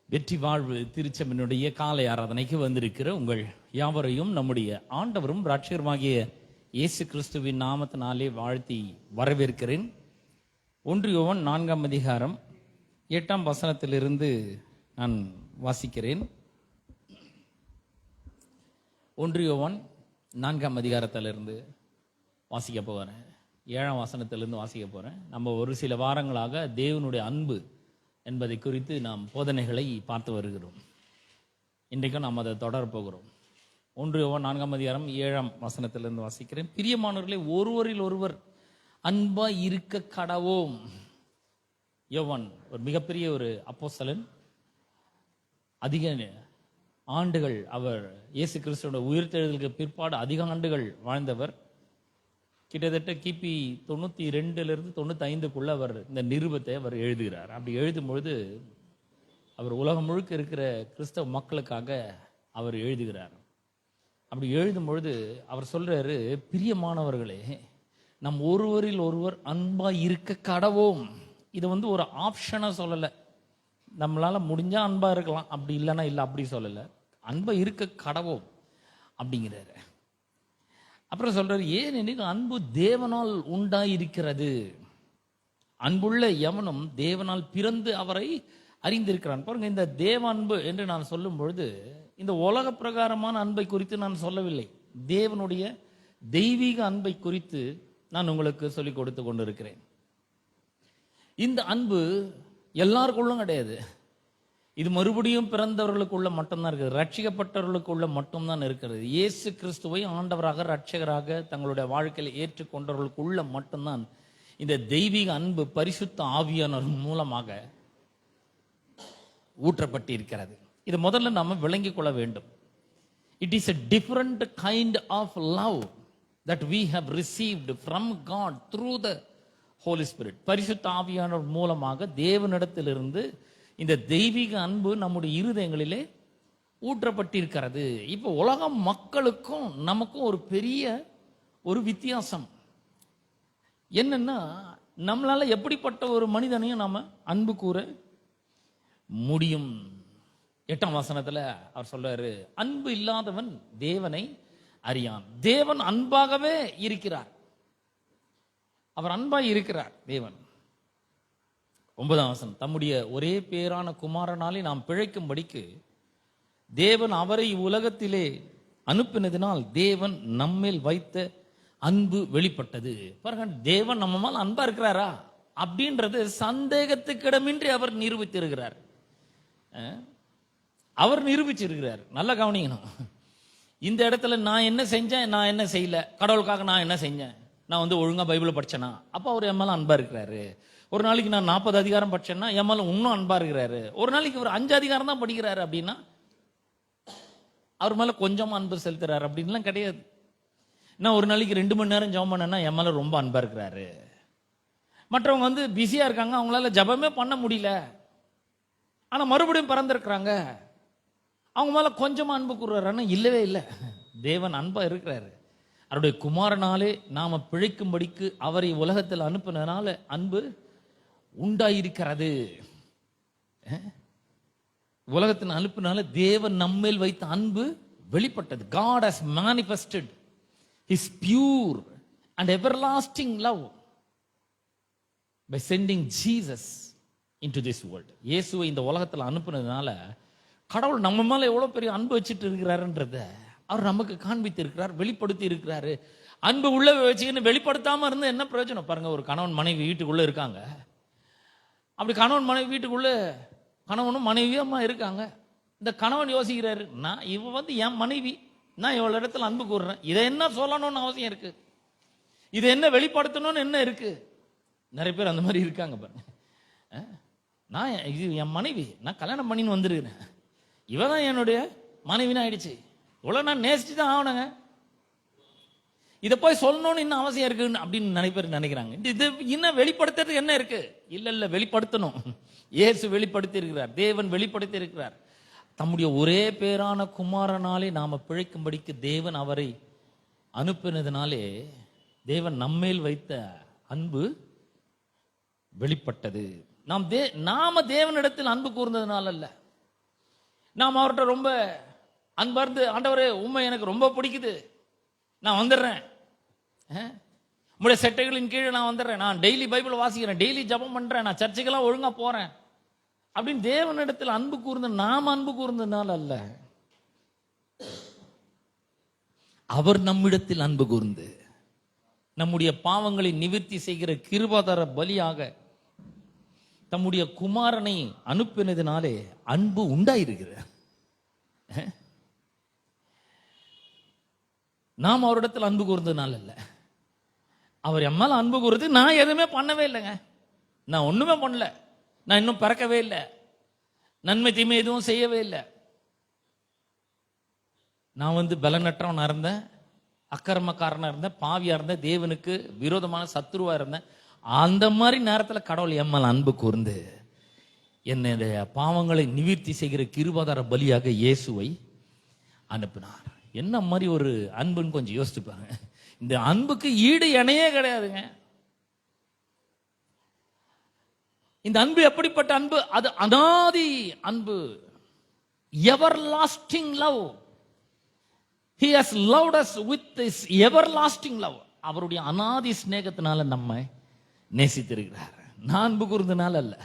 வெற்றி வாழ்வு திருச்சபையினுடைய காலை ஆராதனைக்கு வந்திருக்கிற உங்கள் யாவரையும் நம்முடைய ஆண்டவரும் இரட்சகருமாகிய இயேசு கிறிஸ்துவின் நாமத்தினாலே வாழ்த்தி வரவேற்கிறேன். 1 யோவான் 4ஆம் அதிகாரம் 8ஆம் வசனத்திலிருந்து நான் வாசிக்கிறேன். 1 யோவான் 4ஆம் அதிகாரத்திலிருந்து வாசிக்க போகிறேன். 7ஆம் வசனத்திலிருந்து வாசிக்க போகிறேன். நம்ம ஒரு சில வாரங்களாக தேவனுடைய அன்பு என்பதை குறித்து நாம் போதனைகளை பார்த்து வருகிறோம். இன்றைக்கும் நாம் அதை தொடரப்போகிறோம். 1 யோவான் 4ஆம் அதிகாரம் 7ஆம் வசனத்திலிருந்து வாசிக்கிறேன். பிரியமானவர்களே, ஒருவரில் ஒருவர் அன்பா இருக்க கடவோம். யோவான் ஒரு மிகப்பெரிய ஒரு அப்போஸ்தலன். அதிக ஆண்டுகள் அவர் இயேசு கிறிஸ்துவோட உயிர்த்தெழுதலுக்கு பிற்பாடு அதிக ஆண்டுகள் வாழ்ந்தவர். கிட்டத்தட்ட கிபி 92லிருந்து 95க்குள்ள அவர் இந்த நிருபத்தை அவர் எழுதுகிறார். அப்படி எழுதும் பொழுது அவர் உலகம் முழுக்க இருக்கிற கிறிஸ்தவ மக்களுக்காக அவர் எழுதுகிறார். அப்படி எழுதும் பொழுது அவர் சொல்றாரு, பிரியமானவர்களே, நம் ஒருவரில் ஒருவர் அன்பா இருக்க கடவோம். இது ஒரு ஆப்ஷனா சொல்லலை. நம்மளால முடிஞ்சா அன்பா இருக்கலாம், அப்படி இல்லைன்னா இல்லை, அப்படி சொல்லலை. அன்பா இருக்க கடவோம் அப்படிங்கிறாரு. அப்புறம் சொல்றாரு, ஏனெனில் அன்பு தேவனால் உண்டாயிருக்கிறது. அன்புள்ள எவனும் தேவனால் பிறந்து அவரை அறிந்திருக்கிறான். பாருங்க, இந்த தேவ அன்பு என்று நான் சொல்லும் பொழுது இந்த உலக பிரகாரமான அன்பை குறித்து நான் சொல்லவில்லை. தேவனுடைய தெய்வீக அன்பை குறித்து நான் உங்களுக்கு சொல்லிக் கொடுத்து கொண்டிருக்கிறேன். இந்த அன்பு எல்லாருக்குள்ளும் கிடையாது. இது மறுபடியும் பிறந்தவர்களுக்குள்ள மட்டும்தான் இருக்குது. ரட்சிக்கப்பட்டவர்களுக்குள்ள மட்டும்தான் இருக்கிறது. இயேசு கிறிஸ்துவை ஆண்டவராக ரட்சகராக தங்களுடைய வாழ்க்கையில் ஏற்றுக்கொண்டவர்களுக்குள்ள மட்டும்தான் இந்த தெய்வீக அன்பு பரிசுத்த ஆவியானவர் மூலமாக ஊற்றப்பட்டிருக்கிறது. இது முதல்ல நாம விளங்கிக் கொள்ள வேண்டும். It is a different kind of love that we have received from God through the Holy Spirit. பரிசுத்த ஆவியானவர் மூலமாக தேவனிடத்திலிருந்து இந்த தெய்வீக அன்பு நம்முடைய இருதயங்களிலே ஊற்றப்பட்டிருக்கிறது. இப்போ உலக மக்களுக்கும் நமக்கும் ஒரு பெரிய ஒரு வித்தியாசம் என்னன்னா, நம்மளால எப்படிப்பட்ட ஒரு மனிதனையும் நாம அன்பு கூற முடியும். 8ஆம் வசனத்துல அவர் சொல்றாரு, அன்பு இல்லாதவன் தேவனை அறியான். தேவன் அன்பாகவே இருக்கிறார். அவர் அன்பாய் இருக்கிறார் தேவன். 9ஆம் வசனம், தம்முடைய ஒரே பேரான குமாரனாலே நாம் பிழைக்கும்படிக்கு தேவன் அவரை உலகத்திலே அனுப்பினதினால் தேவன் நம்மேல் வைத்த அன்பு வெளிப்பட்டது. பாருங்க, தேவன் நம்ம மேல அன்பா இருக்கிறாரா அப்படின்றது சந்தேகத்துக்கிடமின்றி அவர் நிரூபித்திருக்கிறார். அவர் நிரூபிச்சிருக்கிறார். நல்லா கவனிக்கணும். இந்த இடத்துல நான் என்ன செஞ்சேன், நான் என்ன செய்யல, கடவுளுக்காக நான் என்ன செஞ்சேன், நான் ஒழுங்கா பைபிளை படிச்சேனா, அப்ப அவர் என் மேல அன்பா இருக்கிறாரு. ஒரு நாளைக்கு நான் 40 அதிகாரம் படிச்சேன்னா என் மேல இன்னும் அன்பா இருக்கிறாரு. ஒரு நாளைக்கு ஒரு 5 அதிகாரம் தான் படிக்கிறாரு அப்படின்னா அவர் மேல கொஞ்சம் அன்பு செலுத்துறாரு அப்படின்லாம் கிடையாது. நான் ஒரு நாளைக்கு 2 மணி நேரம் ஜெபம் பண்ணேன்னா என் மேல ரொம்ப அன்பா இருக்கிறாரு. மற்றவங்க பிஸியா இருக்காங்க, அவங்களால ஜெபமே பண்ண முடியல, ஆனா மறுபடியும் பிறந்திருக்கிறாங்க, அவங்க மேல கொஞ்சமா அன்பு கூறுறாருன்னா இல்லவே இல்லை. தேவன் அன்பா இருக்கிறாரு. அவருடைய குமாரனாலே நாம பிழைக்கும்படிக்கு அவரை உலகத்தில் அனுப்பினால அன்பு உண்டாயிருக்கிறது. உலகத்தின் அனுப்பினால தேவன் நம்மேல் வைத்த அன்பு வெளிப்பட்டது. God has manifested his pure and everlasting love by sending Jesus into this world. இயேசுவை இந்த உலகத்தில் அனுப்பினதுனால கடவுள் நம்ம மேல எவ்வளவு பெரிய அன்பு வச்சுட்டு இருக்கிறாருன்றத அவர் நமக்கு காண்பித்து இருக்கிறார், வெளிப்படுத்தி இருக்கிறாரு. அன்பு உள்ள வச்சுக்கின்னு வெளிப்படுத்தாம இருந்தா என்ன பிரயோஜனம்? பாருங்க, ஒரு கணவன் மனைவி வீட்டுக்குள்ள இருக்காங்க. அப்படி கணவன் மனைவி வீட்டுக்குள்ள கணவனும் மனைவியுமா இருக்காங்க. இந்த கணவன் யோசிக்கிறாரு, நான் இவ என் மனைவி, நான் இவள இடத்துல அன்பு கூறுறேன், இதை என்ன சொல்லணும்னு அவசியம் இருக்கு, இதை என்ன வெளிப்படுத்தணும்னு என்ன இருக்கு? நிறைய பேர் அந்த மாதிரி இருக்காங்க பாருங்க. நான் இது என் மனைவி, நான் கல்யாணம் பண்ணின்னு வந்துருக்கிறேன், இவதான் என்னுடைய மனைவின்னு ஆயிடுச்சு, இவ்வளவு நான் நேசிச்சு தான் ஆகணுங்க, இதை போய் சொல்லணும்னு இன்னும் அவசியம் இருக்கு அப்படின்னு நிறைய பேர் நினைக்கிறாங்க. இது இன்னும் வெளிப்படுத்துறது என்ன இருக்கு? இல்ல, வெளிப்படுத்தணும். இயேசு வெளிப்படுத்தி இருக்கிறார், தேவன் வெளிப்படுத்தி இருக்கிறார். தம்முடைய ஒரே பேரான குமாரனாலே நாம பிழைக்கும்படிக்கு தேவன் அவரை அனுப்பினதுனாலே தேவன் நம்மேல் வைத்த அன்பு வெளிப்பட்டது. நாம தேவனிடத்தில் அன்பு கூர்ந்ததுனால அல்ல, நாம் அவர்கிட்ட ரொம்ப அன்பார்ந்து, ஆண்டவரே உண்மை எனக்கு ரொம்ப பிடிக்குது, நான் வந்துடுறேன், உங்களுடைய செட்டைகளின் கீழே நான் வந்துடுறேன், நான் டெய்லி பைபிள் வாசிக்கிறேன், டெய்லி ஜபம் பண்றேன், நான் சர்ச்சைக்கெல்லாம் ஒழுங்கா போறேன் அப்படின்னு தேவனிடத்தில் அன்பு கூர்ந்து நாம் அன்பு கூர்ந்ததுனால அல்ல, அவர் நம்மிடத்தில் அன்பு கூர்ந்து நம்முடைய பாவங்களை நிவர்த்தி செய்கிற கிருபாதார பலியாக தம்முடைய குமாரனை அனுப்பினதினாலே அன்பு உண்டாயிருக்கிறார். நாம் அவரிடத்தில் அன்பு கூர்ந்ததுனால அல்ல, அவர் எம்மால் அன்பு கூறுறது. நான் எதுவுமே பண்ணவே இல்லைங்க, நான் ஒண்ணுமே பண்ணல, நான் இன்னும் பிறக்கவே இல்லை, நன்மை தீமை எதுவும் செய்யவே இல்லை, நான் பலனற்றவனா இருந்தேன், அக்கிரமக்காரனா இருந்தேன், பாவியா இருந்தேன், தேவனுக்கு விரோதமான சத்துருவா இருந்தேன். அந்த மாதிரி நேரத்தில் கடவுள் எம்மால் அன்பு கூர்ந்து என்னுடைய பாவங்களை நிவர்த்தி செய்கிற கிருபாதார பலியாக இயேசுவை அனுப்பினார். என்ன மாதிரி ஒரு அன்புன்னு கொஞ்சம் யோசிச்சு பாருங்க. இந்த அன்புக்கு ஈடு இணையே கிடையாதுங்க. இந்த அன்பு எப்படிப்பட்ட அன்பு? அது அனாதி அன்பு, everlasting love. He has loved us with his everlasting love. அவருடைய அனாதி சிநேகத்தினால நம்மை நேசித்திருக்கிறார். நான் அன்பு கூர்ந்தனால அல்ல,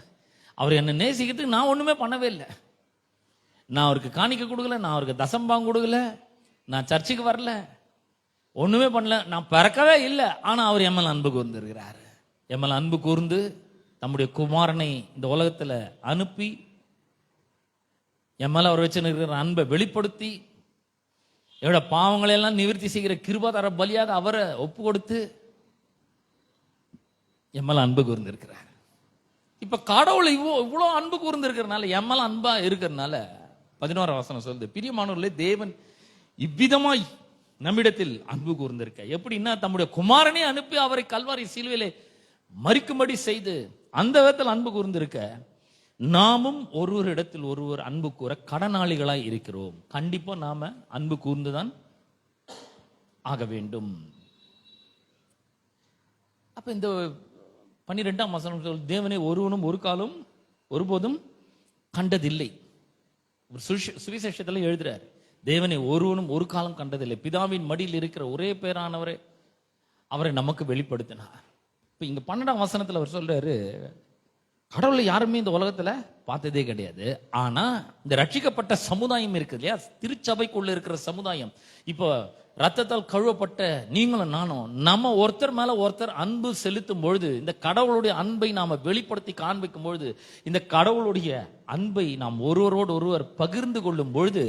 அவர் என்னை நேசிக்கிறதுக்கு நான் ஒண்ணுமே பண்ணவே இல்லை. நான் அவருக்கு காணிக்க கொடுக்கல, நான் அவருக்கு தசம்பாங்க கொடுக்கல, நான் சர்ச்சுக்கு வரல, ஒண்ணுமே பண்ணல, நான் பிறக்கவே இல்லை. ஆனா அவர் எம்எல் அன்பு கூர்ந்திருக்கிறார். எம்எல் அன்பு கூர்ந்து தம்முடைய குமாரனை இந்த உலகத்துல அனுப்பி எம்எல் அவர் வச்சு இருக்கிற அன்பை வெளிப்படுத்தி என்னோட பாவங்களை எல்லாம் நிவர்த்தி செய்கிற கிருபாதார பலியாக அவரை ஒப்பு கொடுத்து எம்எல் அன்பு கூர்ந்திருக்கிறார். இப்ப கடவுள் இவ்வளவு அன்பு கூர்ந்திருக்கிறதுனால, எம்எல் அன்பா இருக்கிறதுனால 11ஆம் வசனம் சொல்லுது, பிரியமானவர்களே, தேவன் இவ்விதமாய் நம்மிடத்தில் அன்பு கூர்ந்திருக்க. எப்படின்னா, தம்முடைய குமாரனை அனுப்பி அவரை கல்வாரி சிலுவையிலே மரிக்கும்படி செய்து அந்த விதத்தில் அன்பு கூர்ந்திருக்க, நாமும் ஒருவரிடத்தில் ஒருவர் அன்பு கூற கடனாளிகளாய் இருக்கிறோம். கண்டிப்பா நாம அன்பு கூர்ந்துதான் ஆக வேண்டும். அப்ப இந்த 12ஆம் வசனம் சொல், தேவனை ஒருவனும் ஒரு காலம் ஒருபோதும் கண்டதில்லை. சுவிசேஷத்துல எழுதுறாரு, தேவனை ஒருவனும் ஒரு காலம் கண்டதில்லை, பிதாவின் மடியில் இருக்கிற ஒரே பேரானவரை அவரை நமக்கு வெளிப்படுத்தினார். இப்ப இங்க 12ஆம் வசனத்துல அவர் சொல்றாரு, கடவுளை யாருமே இந்த உலகத்துல பார்த்ததே கிடையாது. ஆனா இந்த ரட்சிக்கப்பட்ட சமுதாயம் இருக்கு இல்லையா, திருச்சபைக்குள்ள இருக்கிற சமுதாயம், இப்போ ரத்தத்தால் கழுவப்பட்ட நீங்களும் நானும், நம்ம ஒருத்தர் மேல ஒருத்தர் அன்பு செலுத்தும் பொழுது, இந்த கடவுளுடைய அன்பை நாம வெளிப்படுத்தி காண்பிக்கும் பொழுது, இந்த கடவுளுடைய அன்பை நாம் ஒருவரோடு ஒருவர் பகிர்ந்து கொள்ளும் பொழுது,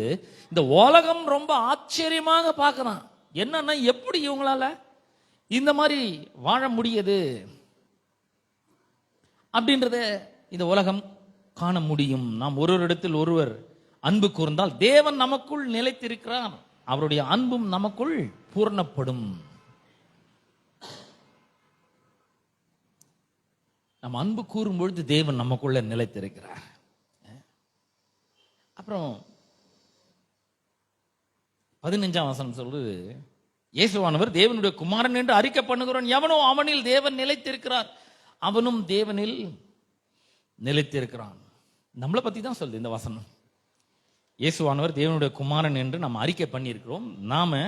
இந்த உலகம் ரொம்ப ஆச்சரியமாக பார்க்கலாம். என்னன்னா, எப்படி இவங்களால இந்த மாதிரி வாழ முடியுது அப்படின்றத இந்த உலகம் காண முடியும். நாம் ஒருவரிடத்தில் ஒருவர் அன்பு கூர்ந்தால் தேவன் நமக்குள் நிலைத்திருக்கிறார், அவருடைய அன்பும் நமக்குள் பூர்ணப்படும். நம்ம அன்பு கூறும் பொழுது தேவன் நமக்குள்ள நிலைத்திருக்கிறார். அப்புறம் 15ஆம் வசனம் சொல்றது, இயேசுவானவர் தேவனுடைய குமாரன் என்று அறிக்கை பண்ணுகிறவன் எவனோ அவனில் தேவன் நிலைத்திருக்கிறார், அவனும் தேவனில் நிலைத்திருக்கிறான். நம்மளை பத்தி தான் சொல்லுது இந்த வசனம். இயேசுவானவர் தேவனுடைய குமாரன் என்று நாம் அறிக்கை பண்ணியிருக்கிறோம், நாம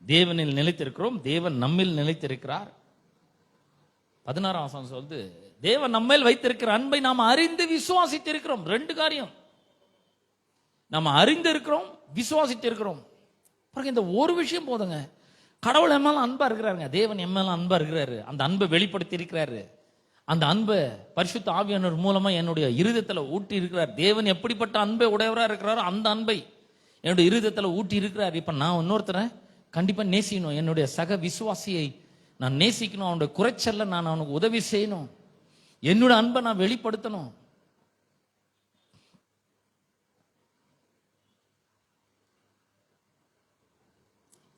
தேவனில் நிலைத்திருக்கிறோம், தேவன் நம்மில் நிலைத்திருக்கிறார். 16ஆம் வசனம் சொல்லுது, தேவன் நம்மேல் வைத்திருக்கிற அன்பை நாம் அறிந்து விசுவாசித்திருக்கிறோம். 2 காரியம், நம்ம அறிந்து இருக்கிறோம், விசுவாசித்து இருக்கிறோம். இந்த ஒரு விஷயம் போதுங்க, கடவுள் எம்மால அன்பா இருக்கிறாருங்க, தேவன் எம்மால அன்பா இருக்கிறாரு, அந்த அன்பை வெளிப்படுத்தி இருக்கிறாரு, அந்த அன்பை பரிசுத்த ஆவியானவர் மூலமா என்னுடைய இருதயத்துல ஊட்டி இருக்கிறார். தேவன் எப்படிப்பட்ட அன்பை உடையவரா இருக்கிறாரோ அந்த அன்பை என்னுடைய இருதயத்துல ஊட்டி இருக்கிறார். இப்ப நான் இன்னொருத்தரை கண்டிப்பா நேசிக்கணும், என்னுடைய சக விசுவாசியை நான் நேசிக்கணும், அவனுடைய குறைச்சல்ல நான் அவனுக்கு உதவி செய்யணும், என்னோட அன்பை நான் வெளிப்படுத்தணும்.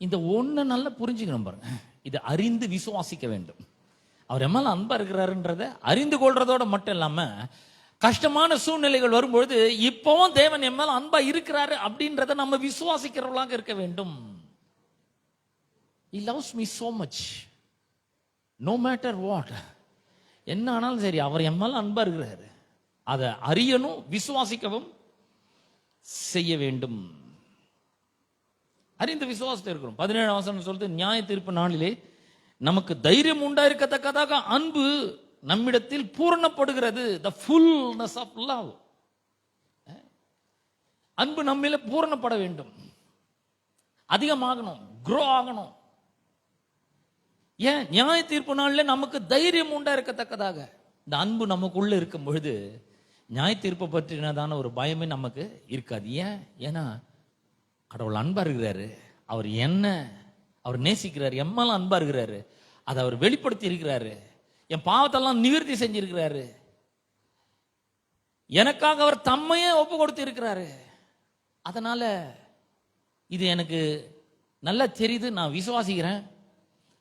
இந்த ஒண்ணு நல்லா புரிஞ்சுக்கணும் பாருங்க, இது அறிந்து விசுவாசிக்க வேண்டும். அவர் எம்மால அன்பா இருக்கிறாருன்றத அறிந்து கொள்றதோட மட்டும் இல்லாம, கஷ்டமான சூழ்நிலைகள் வரும்பொழுது இப்பவும் தேவன் எம்மால அன்பா இருக்கிறாரு அப்படின்றத நம்ம விசுவாசிக்கிறவர்களாக இருக்க வேண்டும். He loves me so much, no matter what. என்ன ஆனாலும் சரி, அவர் எம்மால அன்பா இருக்கிறாரு, அதை அறியணும், விசுவாசிக்கவும் செய்ய வேண்டும். அறிந்த விசுவாசத்தை இருக்கிறோம். 17 வசனம் சொல்றது, நியாய தீர்ப்பு நாளிலே நமக்கு தைரியம் உண்டாயிருக்கத்தக்கதாக அன்பு நம்மிடத்தில் பூரணப்படுகிறது. the fullness of love. அன்பு நம்மில பூரணப்பட வேண்டும், அதிகமாகணும், grow ஆகணும். ஏன்? நியாய தீர்ப்பு நாளில் நமக்கு தைரியம் உண்டாயிருக்கத்தக்கதாக. இந்த அன்பு நமக்குள்ள இருக்கும் பொழுது நியாய தீர்ப்பை பற்றினதான ஒரு பயமே நமக்கு இருக்காது. ஏன்? ஏன்னா கடவுள் அன்பா இருக்கிறாரு, அவர் நேசிக்கிறாரு, எம்மாலும் அன்பா இருக்கிறாரு, அதை அவர் வெளிப்படுத்தி இருக்கிறாரு, என் பாவத்தெல்லாம் நிவர்த்தி செஞ்சிருக்கிறாரு, எனக்காக அவர் தம்மையே ஒப்பு கொடுத்து இருக்கிறாரு. அதனால இது எனக்கு நல்லா தெரியுது, நான் விசுவாசிக்கிறேன்.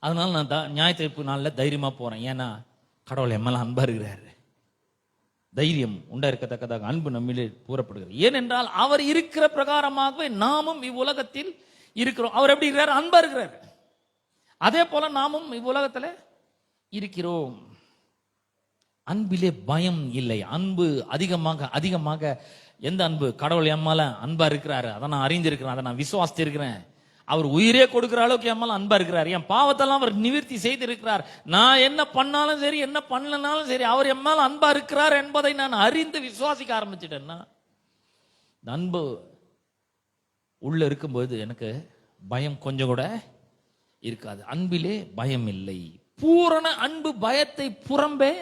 அதனால நான் நியாய தீர்ப்பு நாளில் தைரியமா போறேன். ஏன்னா கடவுள் எம்மாலும் அன்பா இருக்கிறாரு. தைரியம் உண்டாயிருக்கத்தக்கதாக அன்பு நம்மிலே கூறப்படுகிறது. ஏனென்றால் அவர் இருக்கிற பிரகாரமாகவே நாமும் இவ்வுலகத்தில் இருக்கிறோம். அவர் எப்படி இருக்கிறார்? அன்பா இருக்கிறார். அதே போல நாமும் இவ்வுலகத்தில் இருக்கிறோம். அன்பிலே பயம் இல்லை. அன்பு அதிகமாக அதிகமாக. எந்த அன்பு? கடவுள் எம்மால அன்பா இருக்கிறாரு, அதை நான் அறிந்திருக்கிறேன், அதை நான் விசுவாசித்து இருக்கிறேன். அவர் உயிரே கொடுக்கிற அளவுக்கு எம்மால அன்பா இருக்கிறார். என் பாவத்தெல்லாம் அவர் நிவர்த்தி செய்திருக்கிறார். நான் என்ன பண்ணாலும் சரி, என்ன பண்ணலனாலும் சரி, அவர் எம்மால அன்பா இருக்கிறார் என்பதை நான் அறிந்து விசுவாசிக்க ஆரம்பிச்சிட்டேன்னா, அன்பு உள்ள இருக்கும்போது எனக்கு பயம் கொஞ்சம் கூட இருக்காது. அன்பிலே பயம் இல்லை. பூரண அன்பு பயத்தை புறம்பே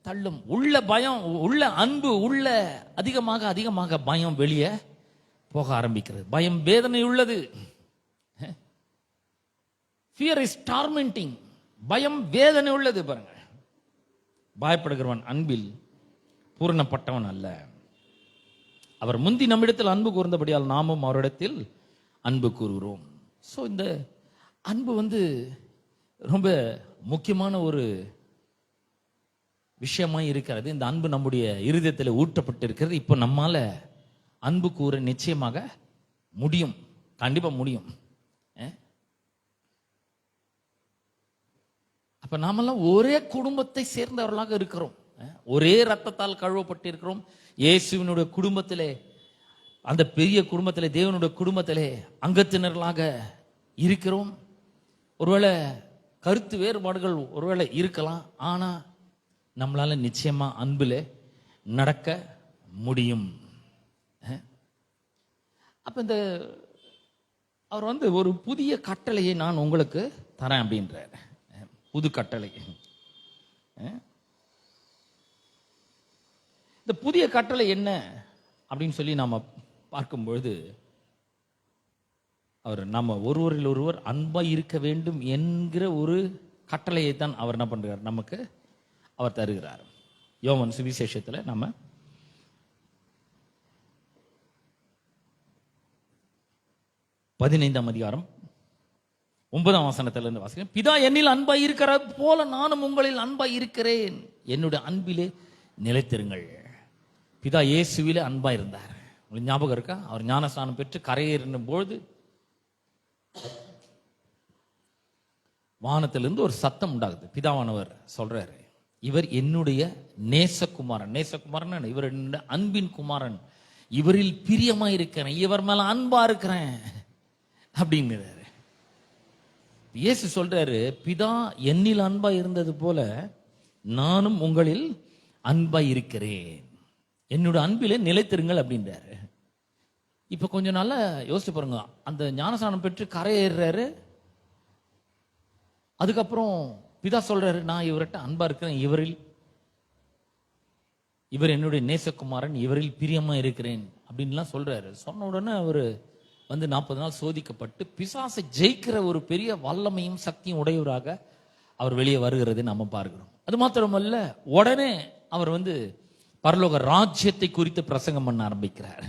தள்ளும். உள்ள பயம், உள்ள அன்பு, உள்ள அதிகமாக அதிகமாக பயம் வெளியே போக ஆரம்பிக்கிறது. பயம் வேதனை உள்ளது. Fear is tormenting. பயம் வேதனை உள்ளது. பாருங்க, பயப்படுகிறவன் அன்பில் பூரணப்பட்டவன் அல்ல. அவர் முந்தி நம்மிடத்தில் அன்பு கூர்ந்தபடியால் நாமும் அவரிடத்தில் அன்பு கூறுகிறோம். ஸோ இந்த அன்பு ரொம்ப முக்கியமான ஒரு விஷயமா இருக்கிறது. இந்த அன்பு நம்முடைய இருதயத்தில் ஊற்றப்பட்டு இருக்கிறது. இப்போ நம்மால அன்பு கூற நிச்சயமாக முடியும், கண்டிப்பா முடியும். அப்ப நாமெல்லாம் ஒரே குடும்பத்தை சேர்ந்தவர்களாக இருக்கிறோம். ஒரே ரத்தத்தால் கழுவப்பட்டு இருக்கிறோம். இயேசுவினுடைய குடும்பத்திலே, அந்த பெரிய குடும்பத்திலே, தேவனுடைய குடும்பத்திலே அங்கத்தினர்களாக இருக்கிறோம். ஒருவேளை கருத்து வேறுபாடுகள் ஒருவேளை இருக்கலாம், ஆனா நம்மளால நிச்சயமா அன்பிலே நடக்க முடியும். அப்ப இந்த அவர் ஒரு புதிய கட்டளையை நான் உங்களுக்கு தரேன் அப்படின்றார். புது கட்டளை. இந்த புதிய கட்டளை என்ன அப்படின்னு சொல்லி நாம பார்க்கும்பொழுது, அவர் நம்ம ஒருவரில் ஒருவர் அன்பா இருக்க வேண்டும் என்கிற ஒரு கட்டளையை தான் அவர் என்ன பண்றார், நமக்கு அவர் தருகிறார். யோவான் சுவிசேஷத்துல நம்ம 15ஆம் அதிகாரம் 9ஆம் வசனத்திலிருந்து வாசிக்கிறேன். பிதா என்னில் அன்பாய் இருக்கிற போல நானும் உங்களில் அன்பாய் இருக்கிறேன், என்னுடைய அன்பிலே நிலைத்திருங்கள். பிதா இயேசுவிலே அன்பா இருந்தார். உங்களுக்கு ஞாபகம் இருக்கா? அவர் ஞானஸ்நானம் பெற்று கரையேறின பொழுது வானத்திலிருந்து ஒரு சத்தம் உண்டாகுது. பிதாவானவர் சொல்றாரு, இவர் என்னுடைய நேசகுமாரன். நேசகுமாரன் இவர் என்னுடைய அன்பின் குமாரன், இவரில் பிரியமா இருக்கிறேன், இவர் மேல அன்பா இருக்கிறேன் அப்படிங்கிறாரு. இயேசு சொல்றாரு, பிதா என்னில் அன்பா இருந்தது போல நானும் உங்களில் அன்பா இருக்கிறேன், என்னோட அன்பிலே நிலைத்திருங்கள் அப்படின்றாரு. இப்ப கொஞ்சம் நல்லா யோசிச்சு பாருங்க. அந்த ஞானஸ்நானம் பெற்று கரையேறாரு. அதுக்கப்புறம் பிதா சொல்றாரு, நான் இவர்கிட்ட அன்பா இருக்கிறேன், இவர் என்னுடைய நேசகுமாரன், இவரில் பிரியமா இருக்கிறேன் அப்படின்லாம் சொல்றாரு. சொன்ன உடனே அவரு 40 நாள் சோதிக்கப்பட்டு பிசாசை ஜெயிக்கிற ஒரு பெரிய வல்லமையும் சக்தியும் உடையவராக அவர் வெளியே வருகிறதை நாம பார்க்கிறோம். அது மாத்திரமல்ல, உடனே அவர் பரலோக ராஜ்யத்தை குறித்து பிரசங்கம் பண்ண ஆரம்பிக்கிறார்.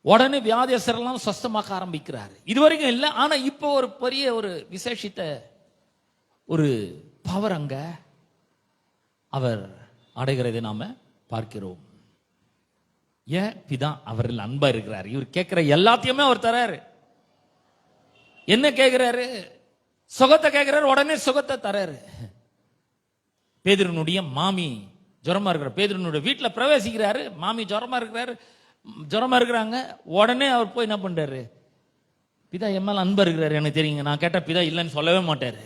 உடனே வியாதியஸ்தரெல்லாம் சுஸ்தமாக்க ஆரம்பிக்கிறார். இதுவரைக்கும் இல்லை, ஆனா இப்போ ஒரு பெரிய ஒரு விசேஷித்த ஒரு பவர் அங்க அவர் அடைகிறதை நாம பார்க்கிறோம். ஏன்? பிதா அவரில் அன்பா இருக்கிறார். இவர் கேட்கிற எல்லாத்தையுமே அவர் தராரு. என்ன கேட்கிறாரு? சுகத்தை கேட்கிறாரு, உடனே சுகத்தை தராரு. பேதுருனுடைய மாமி ஜுரமா இருக்கிற பேதுருனுடைய வீட்டுல பிரவேசிக்கிறாரு. மாமி ஜுரமா இருக்கிறாரு. ஜுரமா இருக்கிறாங்க. உடனே அவர் போய் என்ன பண்றாரு, பிதா என் மேல அன்பா இருக்கிறாரு எனக்கு தெரியுங்க, நான் கேட்ட பிதா இல்லைன்னு சொல்லவே மாட்டாரு.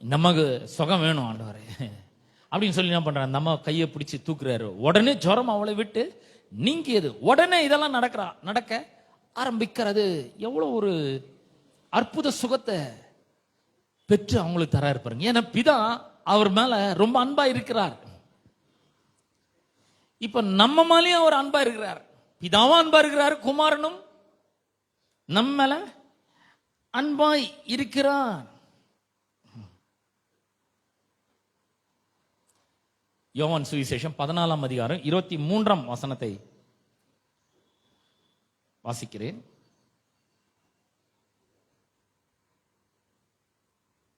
இந்த அம்மாவுக்கு சுகம் வேணும் ஆண்டவரே அப்படின்னு சொல்லி என்ன பண்றாரு, அந்த அம்மா கையை பிடிச்சி தூக்குறாரு. உடனே ஜுரம் அவளை விட்டு நீங்கியது. உடனே இதெல்லாம் நடக்க ஆரம்பிக்கிறது. எவ்வளவு ஒரு அற்புத சுகத்தை பெற்று அவங்களுக்கு தர இருப்பாருங்க. ஏன்னா பிதா அவர் மேல ரொம்ப அன்பா இருக்கிறார். இப்ப நம்ம மேலேயும் அவர் அன்பா இருக்கிறார். பிதாவும் அன்பா இருக்கிறார், குமாரனும் நம்ம மேல அன்பாய் இருக்கிறார். யோவான் சுவிசேஷம் 14ஆம் அதிகாரம் 23ஆம் வசனத்தை வாசிக்கிறேன்.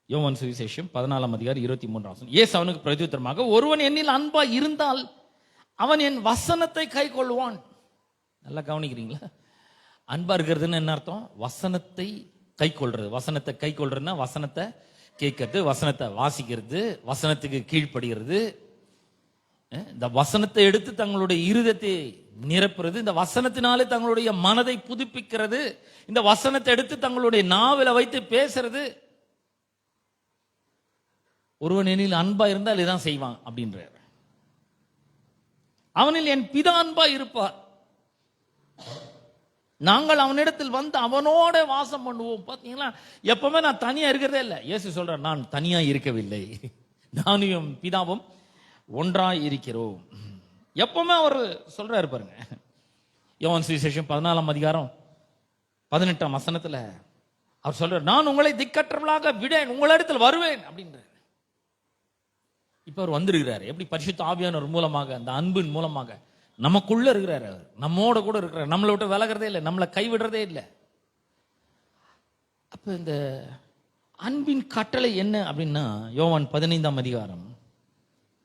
யோவான் சுவிசேஷம் 14ஆம் அதிகாரம் 23ஆம் வசனம். இயேசு அவனுக்கு பிரதியுத்தரமாக, ஒருவன் என்னில் அன்பா இருந்தால் அவன் என் வசனத்தை கை கொள்வான். நல்லா கவனிக்கிறீங்களா? அன்பா இருக்கிறதுன்னு என்ன அர்த்தம்? வசனத்தை கை கொள்றது. வசனத்தை கை கொள்றதுன்னா வசனத்தை கேட்கறது, வசனத்தை வாசிக்கிறது, வசனத்துக்கு கீழ்ப்படுகிறது, இந்த வசனத்தை எடுத்து தங்களுடைய இருதயத்தை நிரப்புறது, இந்த வசனத்தினாலே தங்களுடைய மனதை புதுப்பிக்கிறது, இந்த வசனத்தை எடுத்து தங்களுடைய நாவில வைத்து பேசுறது. ஒருவன் எனில் அன்பா இருந்தால் இதான் செய்வான் அப்படின்றார். அவனில் என் பிதா அன்பா இருப்பார், நாங்கள் அவனிடத்தில் வந்து அவனோட வாசம் பண்ணுவோம். பாத்தீங்களா, எப்பவுமே நான் தனியா இருக்கிறதே இல்லை. இயேசு சொல்றார், நான் தனியா இருக்கவில்லை, நானும் பிதாவும் ஒன்றாய் இருக்கிறோம். எப்பவுமே அவர் சொல்றாரு பாருங்க. யோவான் சுவிசேஷம் 14ஆம் அதிகாரம் 18ஆம் வசனத்துல அவர் சொல்றார், நான் உங்களை திக்கற்றவர்களாக விடேன், உங்களிடத்தில் வருவேன் அப்படின்றார். இப்ப அவர் வந்திருக்கிறார். எப்படி? பரிசுத்த ஆவியானவர் மூலமாக, அந்த அன்பின் மூலமாக நமக்குள்ள இருக்கிறார். அவர் நம்மோட கூட இருக்கிறார், நம்மளை விட்டு விலகிறதே இல்லை, நம்மளை கைவிடுறதே இல்லை. அப்ப இந்த அன்பின் கட்டளை என்ன அப்படின்னா, யோவான் 15ஆம் அதிகாரம்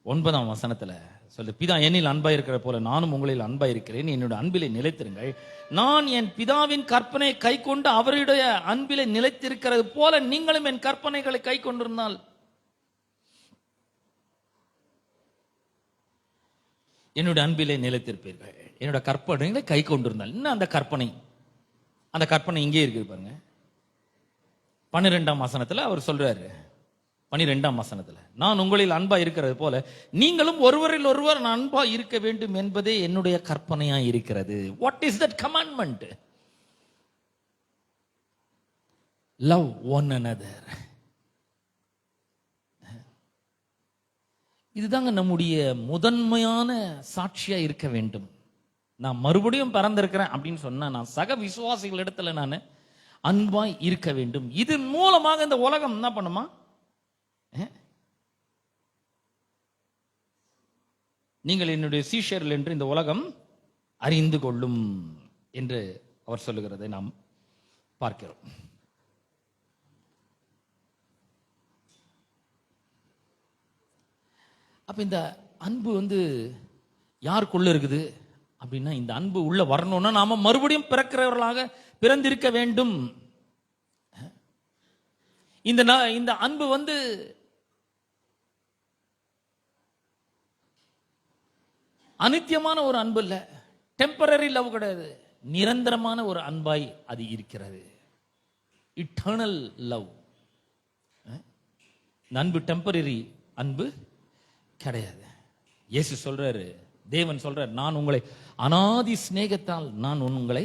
9ஆம் வசனத்துல சொல்லு, பிதா என்னில் அன்பா இருக்கிற போல நானும் உங்களில் அன்பா இருக்கிறேன், என்னோட அன்பிலே நிலைத்திருங்கள். நான் என் பிதாவின் கற்பனை கை கொண்டு அவருடைய அன்பிலே நிலைத்திருக்கிறது போல நீங்களும் என் கற்பனைகளை கை கொண்டிருந்தால் என்னுடைய அன்பிலே நிலைத்திருப்பீர்கள். என்னோட கற்பனைகளை கை கொண்டிருந்தால் என்ன? அந்த கற்பனை இங்கே இருக்கு பாருங்க. 12ஆம் வசனத்துல அவர் சொல்றாரு, 12ஆம் வசனத்துல, நான் உங்களில் அன்பா இருக்கிறது போல நீங்களும் ஒருவரில் ஒருவர் அன்பா இருக்க வேண்டும் என்பதே என்னுடைய கற்பனையா இருக்கிறது. What is that commandment? Love one another. இதுதாங்க நம்முடைய முதன்மையான சாட்சியா இருக்க வேண்டும். நான் மறுபடியும் பிறந்திருக்கிறேன் அப்படின்னு சொன்னா, நான் சக விசுவாசிகள் இடத்துல நான் அன்பாய் இருக்க வேண்டும். இது மூலமாக இந்த உலகம் என்ன பண்ணுமா? நீங்கள் என்னுடைய சீஷர்கள் என்று இந்த உலகம் அறிந்து கொள்ளும் என்று அவர் சொல்லுகிறதை நாம் பார்க்கிறோம். அப்ப இந்த அன்பு யாருக்குள்ள இருக்குது அப்படின்னா, இந்த அன்பு உள்ள வரணும்னா நாம மறுபடியும் பிறக்கிறவர்களாக பிறந்திருக்க வேண்டும். இந்த அன்பு அனித்தியமான ஒரு அன்பு இல்ல, டெம்பரரி லவ் கிடையாது, நிரந்தரமான ஒரு அன்பாய் அது இருக்கிறது. Eternal love. அன்பு டெம்பரரி அன்பு கிடையாது. இயேசு சொல்றாரு, தேவன் சொல்றார், நான் உங்களை அனாதி சிநேகத்தால் நான் உங்களை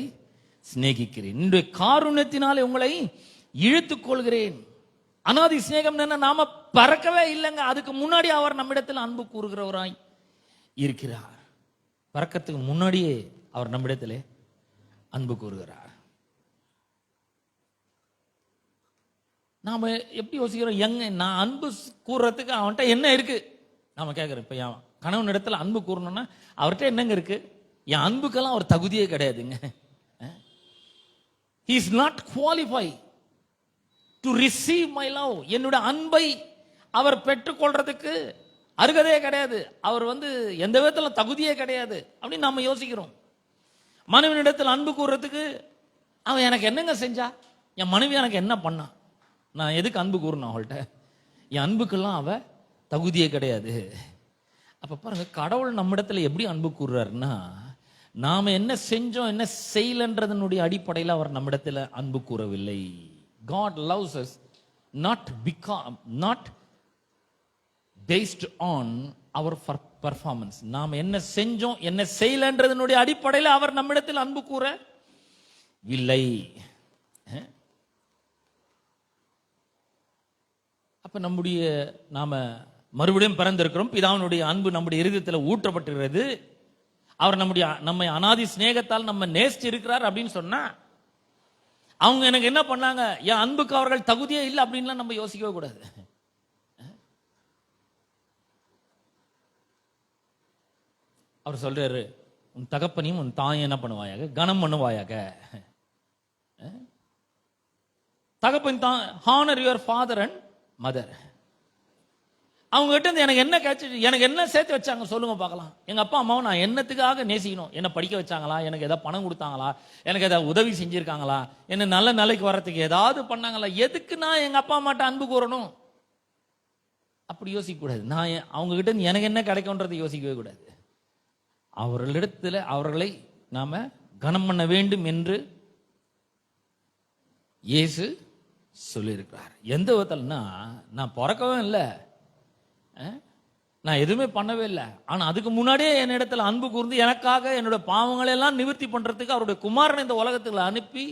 சிநேகிக்கிறேன், என்னுடைய காருண்யத்தினாலே உங்களை இழுத்துக் கொள்கிறேன். அனாதி சிநேகம் என்ன? நாம பறக்கவே இல்லைங்க, அதுக்கு முன்னாடி அவர் நம்மிடத்தில் அன்பு கூறுகிறவராய் இருக்கிறார். பறக்கத்துக்கு முன்னாடியே அவர் நம்மிடத்திலே அன்பு கூறுகிறார். நாம எப்படி யோசிக்கிறோம்? நான் அன்பு கூறுறதுக்கு அவன்கிட்ட என்ன இருக்கு நாம கேட்கிறோம். இப்ப என் கணவன் இடத்துல அன்பு கூறணும்னா அவர்கிட்ட என்னங்க இருக்கு? என் அன்புக்கெல்லாம் அவர் தகுதியே கிடையாதுங்க. He is not qualified to receive my love. என்னுடைய அன்பை அவர் பெற்றுக்கொள்றதுக்கு அருகதையே கிடையாது. அவர் எந்த விதத்துல தகுதியே கிடையாது அப்படின்னு நாம யோசிக்கிறோம். மனைவியிடத்தில் அன்பு கூறுறதுக்கு அவன் எனக்கு என்னங்க செஞ்சா, என் மனைவி எனக்கு என்ன பண்ணா, நான் எதுக்கு அன்பு கூறணும் அவள்கிட்ட? என் அன்புக்கெல்லாம் அவ தகுதியே கிடையாது. அப்ப பாருங்க, கடவுள் நம்மிடத்துல எப்படி அன்பு கூறுறாருன்னா, நாம என்ன செஞ்சோம் என்ன செய்யலன்றதனுடைய அடிப்படையில் அவர் நம்மிடத்தில் அன்பு கூறவில்லை. God loves us not based on our performance. நாம் என்ன செஞ்சோம் என்ன செய்யலன்றதனுடைய அடிப்படையில் அவர் நம்மிடத்தில் அன்பு கூறவில்லை. அப்ப நாம மறுபடியும் பிறந்திருக்கிறோம். பிதாவினுடைய அன்பு நம்முடைய இருதயத்தில் ஊற்றப்பட்டிருக்கிறது. அவர் நம்மை அனாதி சிநேகத்தால் நம்ம நேசிச்சு இருக்கிறார் அப்படின்னு சொன்னா, அவங்க எனக்கு என்ன பண்ணாங்க, என் அன்புக்கு அவர்கள் தகுதியே இல்லை அப்படின்லாம் நம்ம யோசிக்கவே கூடாது. அவர் சொல்றாரு, உன் தகப்பனையும் உன் தாயும் என்ன பண்ணுவாயாக, கனம் பண்ணுவாயாக. தகப்பன் தான் honour your father and mother. அவங்க கிட்ட இருந்து எனக்கு என்ன கிடைச்சிச்சு, எனக்கு என்ன சேர்த்து வச்சாங்க சொல்லுங்க பார்க்கலாம். எங்க அப்பா அம்மாவும் நான் என்னத்துக்காக நேசிக்கணும்? என்ன படிக்க வச்சாங்களா? எனக்கு ஏதாவது பணம் கொடுத்தாங்களா? எனக்கு ஏதாவது உதவி செஞ்சிருக்காங்களா? என்ன நல்ல நிலைக்கு வர்றதுக்கு ஏதாவது பண்ணாங்களா? எதுக்கு நான் எங்க அப்பா அம்மாட்ட அன்பு கூறணும்? அப்படி யோசிக்க கூடாது. நான் அவங்க கிட்ட இருந்து எனக்கு என்ன கிடைக்கும்ன்றதை யோசிக்கவே கூடாது. அவர்களை நாம கனம் பண்ண வேண்டும் என்று இயேசு சொல்லியிருக்கிறார். எந்த விதத்தில்னா, நான் பிறக்கவே இல்லை, நான் எதுவுமே பண்ணவே இல்லை, ஆனா அதுக்கு முன்னாடியே என்னிடத்துல அன்பு கூர்ந்து எனக்காக என்னோட பாவங்களை எல்லாம் நிவர்த்தி பண்றதுக்கு அவருடைய குமாரனை இந்த உலகத்துக்கு அனுப்பி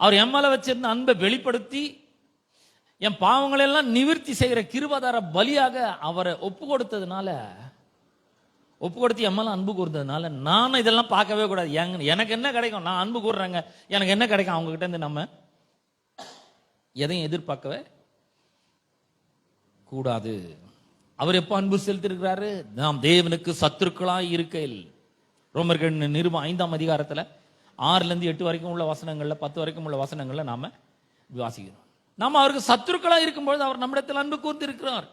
அவர் என் மேல வச்சிருந்த அன்பை வெளிப்படுத்தி என் பாவங்களை எல்லாம் நிவர்த்தி செய்கிற கிருபாதார பலியாக அவரை ஒப்பு கொடுத்து என் மேல அன்பு கூர்ந்ததுனால நானும் இதெல்லாம் பார்க்கவே கூடாது. எனக்கு என்ன கிடைக்கும், நான் அன்பு கூறுறேங்க, எனக்கு என்ன கிடைக்கும், அவங்க கிட்ட இருந்து நம்ம எதையும் எதிர்பார்க்கவே கூடாது. அவர் எப்ப அன்பு செலுத்திருக்கிறாரு? நாம் தேவனுக்கு சத்துருக்களாய் இருக்கையில். ரோமர்கள் நிருபம் 5ஆம் அதிகாரத்துல 6-8 வரைக்கும் உள்ள வசனங்கள்ல 10 வரைக்கும் உள்ள வசனங்கள்ல நாம வாசிக்கிறோம். நாம அவருக்கு சத்துருக்களாய் இருக்கும்பொழுது அவர் நம்மிடத்தில் அன்பு கூர்ந்து இருக்கிறார்.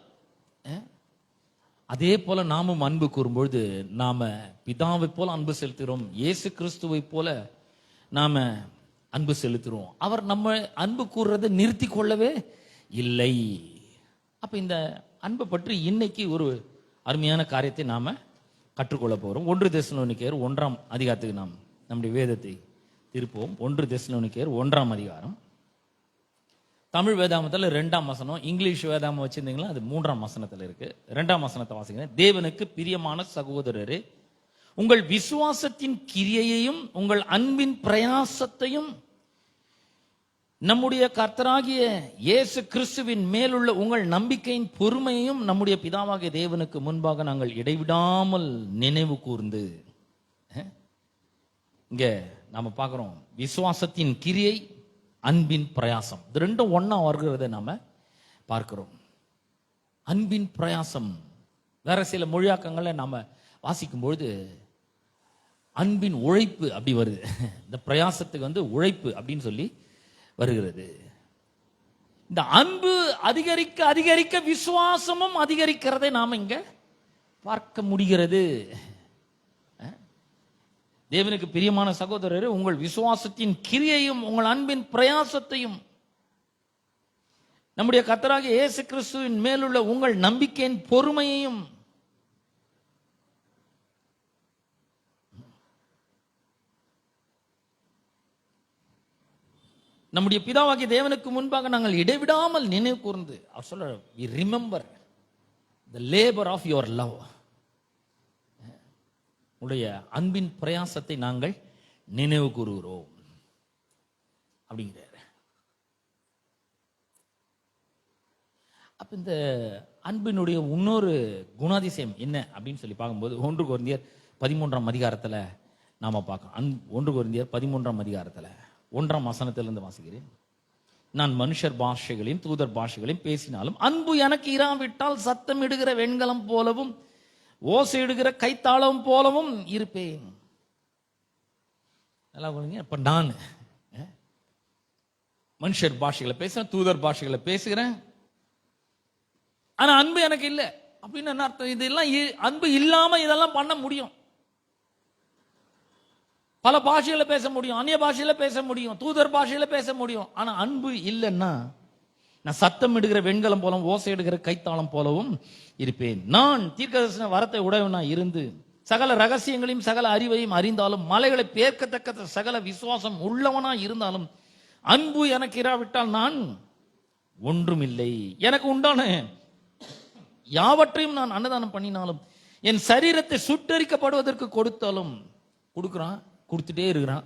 அதே போல நாமும் அன்பு கூறும்பொழுது நாம பிதாவை போல அன்பு செலுத்துகிறோம், இயேசு கிறிஸ்துவை போல நாம அன்பு செலுத்துறோம். அவர் நம்ம அன்பு கூறுறதை நிறுத்தி கொள்ளவே இல்லை. அப்ப இந்த அன்பை பற்றி இன்னைக்கு ஒரு அருமையான காரியத்தை நாம கற்றுக்கொள்ள போறோம். 1 தெசலோனிக்கேயர் 1ஆம் அதிகாரத்துக்கு நாம் நம்முடைய வேதத்தை திருப்போம். 1 தெசலோனிக்கேயர் 1ஆம் அதிகாரம். தமிழ் வேதாமத்தில் 2ஆம் வசனம், இங்கிலீஷ் வேதாமம் வச்சிருந்தீங்களா அது 3ஆம் வசனத்தில் இருக்கு. 2ஆம் வசனத்தை வாசிக்கிறேன். தேவனுக்கு பிரியமான சகோதரரே, உங்கள் விசுவாசத்தின் கிரியையையும் உங்கள் அன்பின் பிரயாசத்தையும் நம்முடைய கர்த்தராகிய இயேசு கிறிஸ்துவின் மேலுள்ள உங்கள் நம்பிக்கையின் பொறுமையையும் நம்முடைய பிதாவாகிய தேவனுக்கு முன்பாக நாங்கள் இடைவிடாமல் நினைவு கூர்ந்து. இங்க நாம பார்க்கிறோம், விசுவாசத்தின் கிரியை, அன்பின் பிரயாசம், இது ரெண்டும் ஒண்ணா வருகிறத நாம பார்க்கிறோம். அன்பின் பிரயாசம் வேற சில மொழியாக்கங்களை நாம வாசிக்கும் பொழுது அன்பின் உழைப்பு அப்படி வருது. இந்த பிரயாசத்துக்கு உழைப்பு அப்படின்னு சொல்லி வருகிறது. இந்த அன்பு அதிகரிக்க அதிகரிக்க விசுவாசமும் அதிகரிக்கிறதை நாம இங்க பார்க்க முடிகிறது. தேவனுக்கு பிரியமான சகோதரரே, உங்கள் விசுவாசத்தின் கிரியையும் உங்கள் அன்பின் பிரயாசத்தையும் நம்முடைய கர்த்தராகிய இயேசு கிறிஸ்துவின் மேலுள்ள உங்கள் நம்பிக்கையின் பொறுமையையும் நம்முடைய பிதாவாகிய தேவனுக்கு முன்பாக நாங்கள் இடைவிடாமல் நினைவு கூர்ந்து. அவர் சொல்ற, we remember the labor of your love. உடைய அன்பின் பிரயாசத்தை நாங்கள் நினைவு கூறுகிறோம் அப்படிங்கிறார். அப்ப இந்த அன்பினுடைய இன்னொரு குணாதிசயம் என்ன அப்படின்னு சொல்லி பார்க்கும்போது 1 கொரிந்தியர் 13ஆம் அதிகாரத்துல நாம பார்க்கலாம். 1 கொரிந்தியர் 13ஆம் அதிகாரத்துல 1ஆம் வசனத்திலிருந்து வாசிக்கிறேன். நான் மனுஷர் பாஷைகளையும் தூதர் பாஷைகளையும் பேசினாலும் அன்பு எனக்கு இராவிட்டால் சத்தம் இடுகிற வெண்கலம் போலவும் ஓசையிடுகிற கைத்தாளம் போலவும் இருப்பேன். நல்லா சொல்லுங்க. இப்ப நான் மனுஷர் பாஷைகளை பேசுறேன், தூதர் பாஷைகளை பேசுகிறேன், ஆனா அன்பு எனக்கு இல்லை அப்படின்னு என்ன அர்த்தம்? இதெல்லாம் அன்பு இல்லாம இதெல்லாம் பண்ண முடியும். பல பாஷையில பேச முடியும், அந்நிய பாஷையில பேச முடியும், தூதர் பாஷையில பேச முடியும், ஆனா அன்பு இல்லைன்னா நான் சத்தம் இடுகிற வெண்கலம் போலவும் ஓசை இடுகிற கைத்தாளம் போலவும் இருப்பேன். நான் தீர்க்கதரிசன வரத்தை உடையவனா இருந்து சகல ரகசியங்களையும் சகல அறிவையும் அறிந்தாலும் மலைகளை பேர்க்கத்தக்க சகல விசுவாசம் உள்ளவனா இருந்தாலும் அன்பு எனக்கு இராவிட்டால் நான் ஒன்றுமில்லை. எனக்கு உண்டான யாவற்றையும் நான் அன்னதானம் பண்ணினாலும் என் சரீரத்தை சுட்டரிக்கப்படுவதற்கு கொடுத்தாலும் கொடுக்குறான், கொடுத்துட்டே இருக்கிறான்.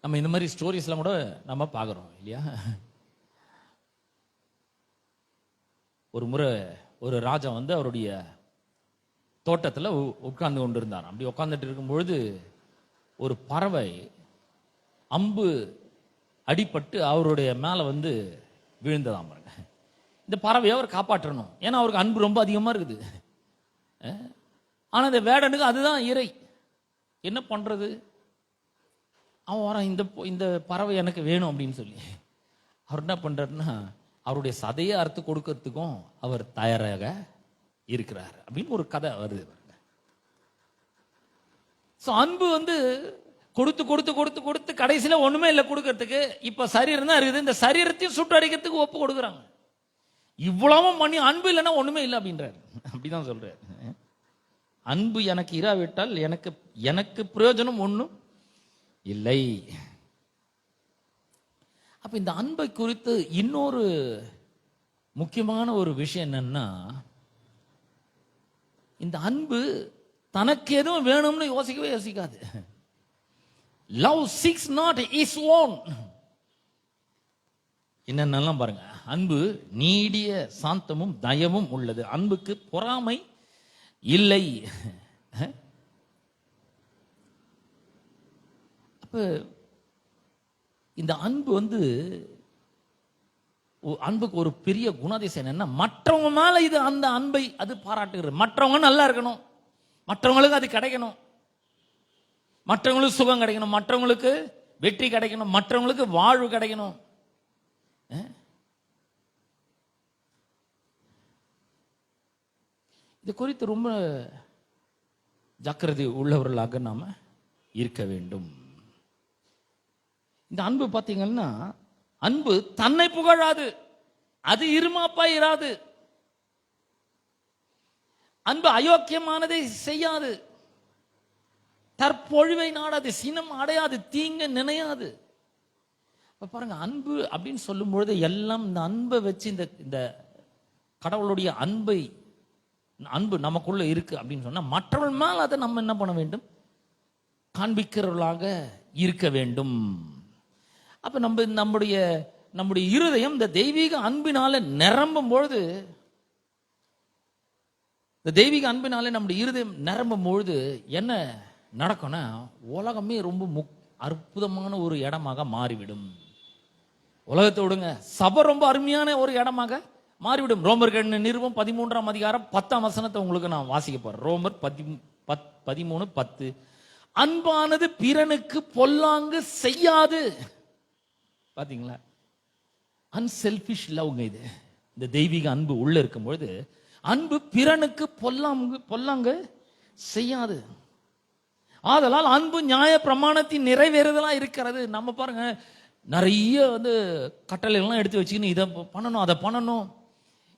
நம்ம இந்த மாதிரி ஸ்டோரிஸ்லாம் கூட நம்ம பார்க்குறோம் இல்லையா? ஒரு முறை ஒரு ராஜா வந்து அவருடைய தோட்டத்தில் உட்கார்ந்து கொண்டு இருந்தார். அப்படி உட்கார்ந்துட்டு இருக்கும்பொழுது ஒரு பறவை அம்பு அடிபட்டு அவருடைய மேலே வந்து விழுந்ததாம். பாருங்க, இந்த பறவையை அவர் காப்பாற்றணும், ஏன்னா அவருக்கு அன்பு ரொம்ப அதிகமாக இருக்குது. ஆனால் இந்த வேடனுக்கு அதுதான் இறை. என்ன பண்ணுறது? அவன் வரான், இந்த பறவை எனக்கு வேணும் அப்படின்னு சொல்லி. அவர் என்ன பண்ணுறாருன்னா அவருடைய சதையை அறுத்து கொடுக்கறதுக்கும் அவர் தயாராக இருக்கிறார் அப்படின்னு ஒரு கதை வருது. ஸோ அன்பு வந்து கொடுத்து கொடுத்து கொடுத்து கொடுத்து கடைசியில் ஒண்ணுமே இல்லை கொடுக்கறதுக்கு. இப்ப சரீரம் தான் இருக்குது, இந்த சரீரத்தையும் சுட்டரிக்கிறதுக்கு ஒப்பு கொடுக்குறாங்க. இவ்வளவும் பண்ணி அன்பு இல்லைன்னா ஒண்ணுமே இல்லை அப்படின்றாரு. அப்படிதான் சொல்றாரு. அன்பு எனக்கு இராவிட்டால் எனக்கு எனக்கு பிரயோஜனம் ஒண்ணும் இல்லை. அப்ப இந்த அன்பை குறித்து இன்னொரு முக்கியமான ஒரு விஷயம் என்னன்னா, இந்த அன்பு தனக்கு எதுவும் வேணும்னு யோசிக்கவே யோசிக்காது. Love seeks not is own. என்னென்னலாம் பாருங்க. அன்பு நீடிய சாந்தமும் தயவும் உள்ளது, அன்புக்கு பொறாமை இல்லை. அப்ப இந்த அன்பு வந்து அன்புக்கு ஒரு பெரிய குணாதிசயம் என்னன்னா, மற்றவங்க மேல இது அந்த அன்பை அது பாராட்டுகிறது. மற்றவங்க நல்லா இருக்கணும், மற்றவங்களுக்கு அது கிடைக்கணும், மற்றவங்களுக்கு சுகம் கிடைக்கணும், மற்றவங்களுக்கு வெற்றி கிடைக்கணும், மற்றவங்களுக்கு வாழ்வு கிடைக்கணும். இது குறித்து ரொம்ப ஜாக்கிரதை உள்ளவர்களாக நாம இருக்க வேண்டும். இந்த அன்பு பார்த்தீங்கன்னா, அன்பு தன்னை புகழாது, அது இருமாப்பா இராது. அன்பு அயோக்கியமானதை செய்யாது, தற்பொழிவை நாடாது, சினம் அடையாது, தீங்க நினையாது. பாருங்க, அன்பு அப்படின்னு சொல்லும் பொழுது எல்லாம் இந்த அன்பை வச்சு இந்த கடவுளுடைய அன்பு நமக்குள்ள இருக்கு அப்படின்னு சொன்னா, மற்றவர்கள் மேல் அதை நம்ம என்ன பண்ண வேண்டும்? காண்பிக்கிறவர்களாக இருக்க வேண்டும். அப்ப நம்முடைய இருதயம் இந்த தெய்வீக அன்பினால நிரம்பும் பொழுது, இந்த தெய்வீக அன்பினாலே நம்முடைய இருதயம் நிரம்பும் பொழுது என்ன நடக்கும்னா, உலகமே ரொம்ப அற்புதமான ஒரு இடமாக மாறிவிடும். உலகத்தை விடுங்க, சபை ரொம்ப அருமையான ஒரு இடமாக மாறிவிடும். ரோமர் நிருபம் 13ஆம் அதிகாரம் 10ஆம் வசனத்தை உங்களுக்கு நான் வாசிக்க போறேன். ரோமர் 13:10. அன்பானது பிறனுக்கு பொல்லாங்கு செய்யாது. பாத்தீங்களா? அன்செல்பிஷ் லவ்ங்க இது. இந்த தெய்வீக அன்பு உள்ள இருக்கும் பொழுது அன்பு பிறனுக்கு பொல்லாங்கு செய்யாது. ஆதலால் அன்பு நியாய பிரமாணத்தின் நிறைவேறுதலா இருக்கிறது. நம்ம பாருங்க, நிறைய கட்டளைகள்லாம் எடுத்து வச்சுக்கின்னு இதை பண்ணணும், அதை பண்ணணும்,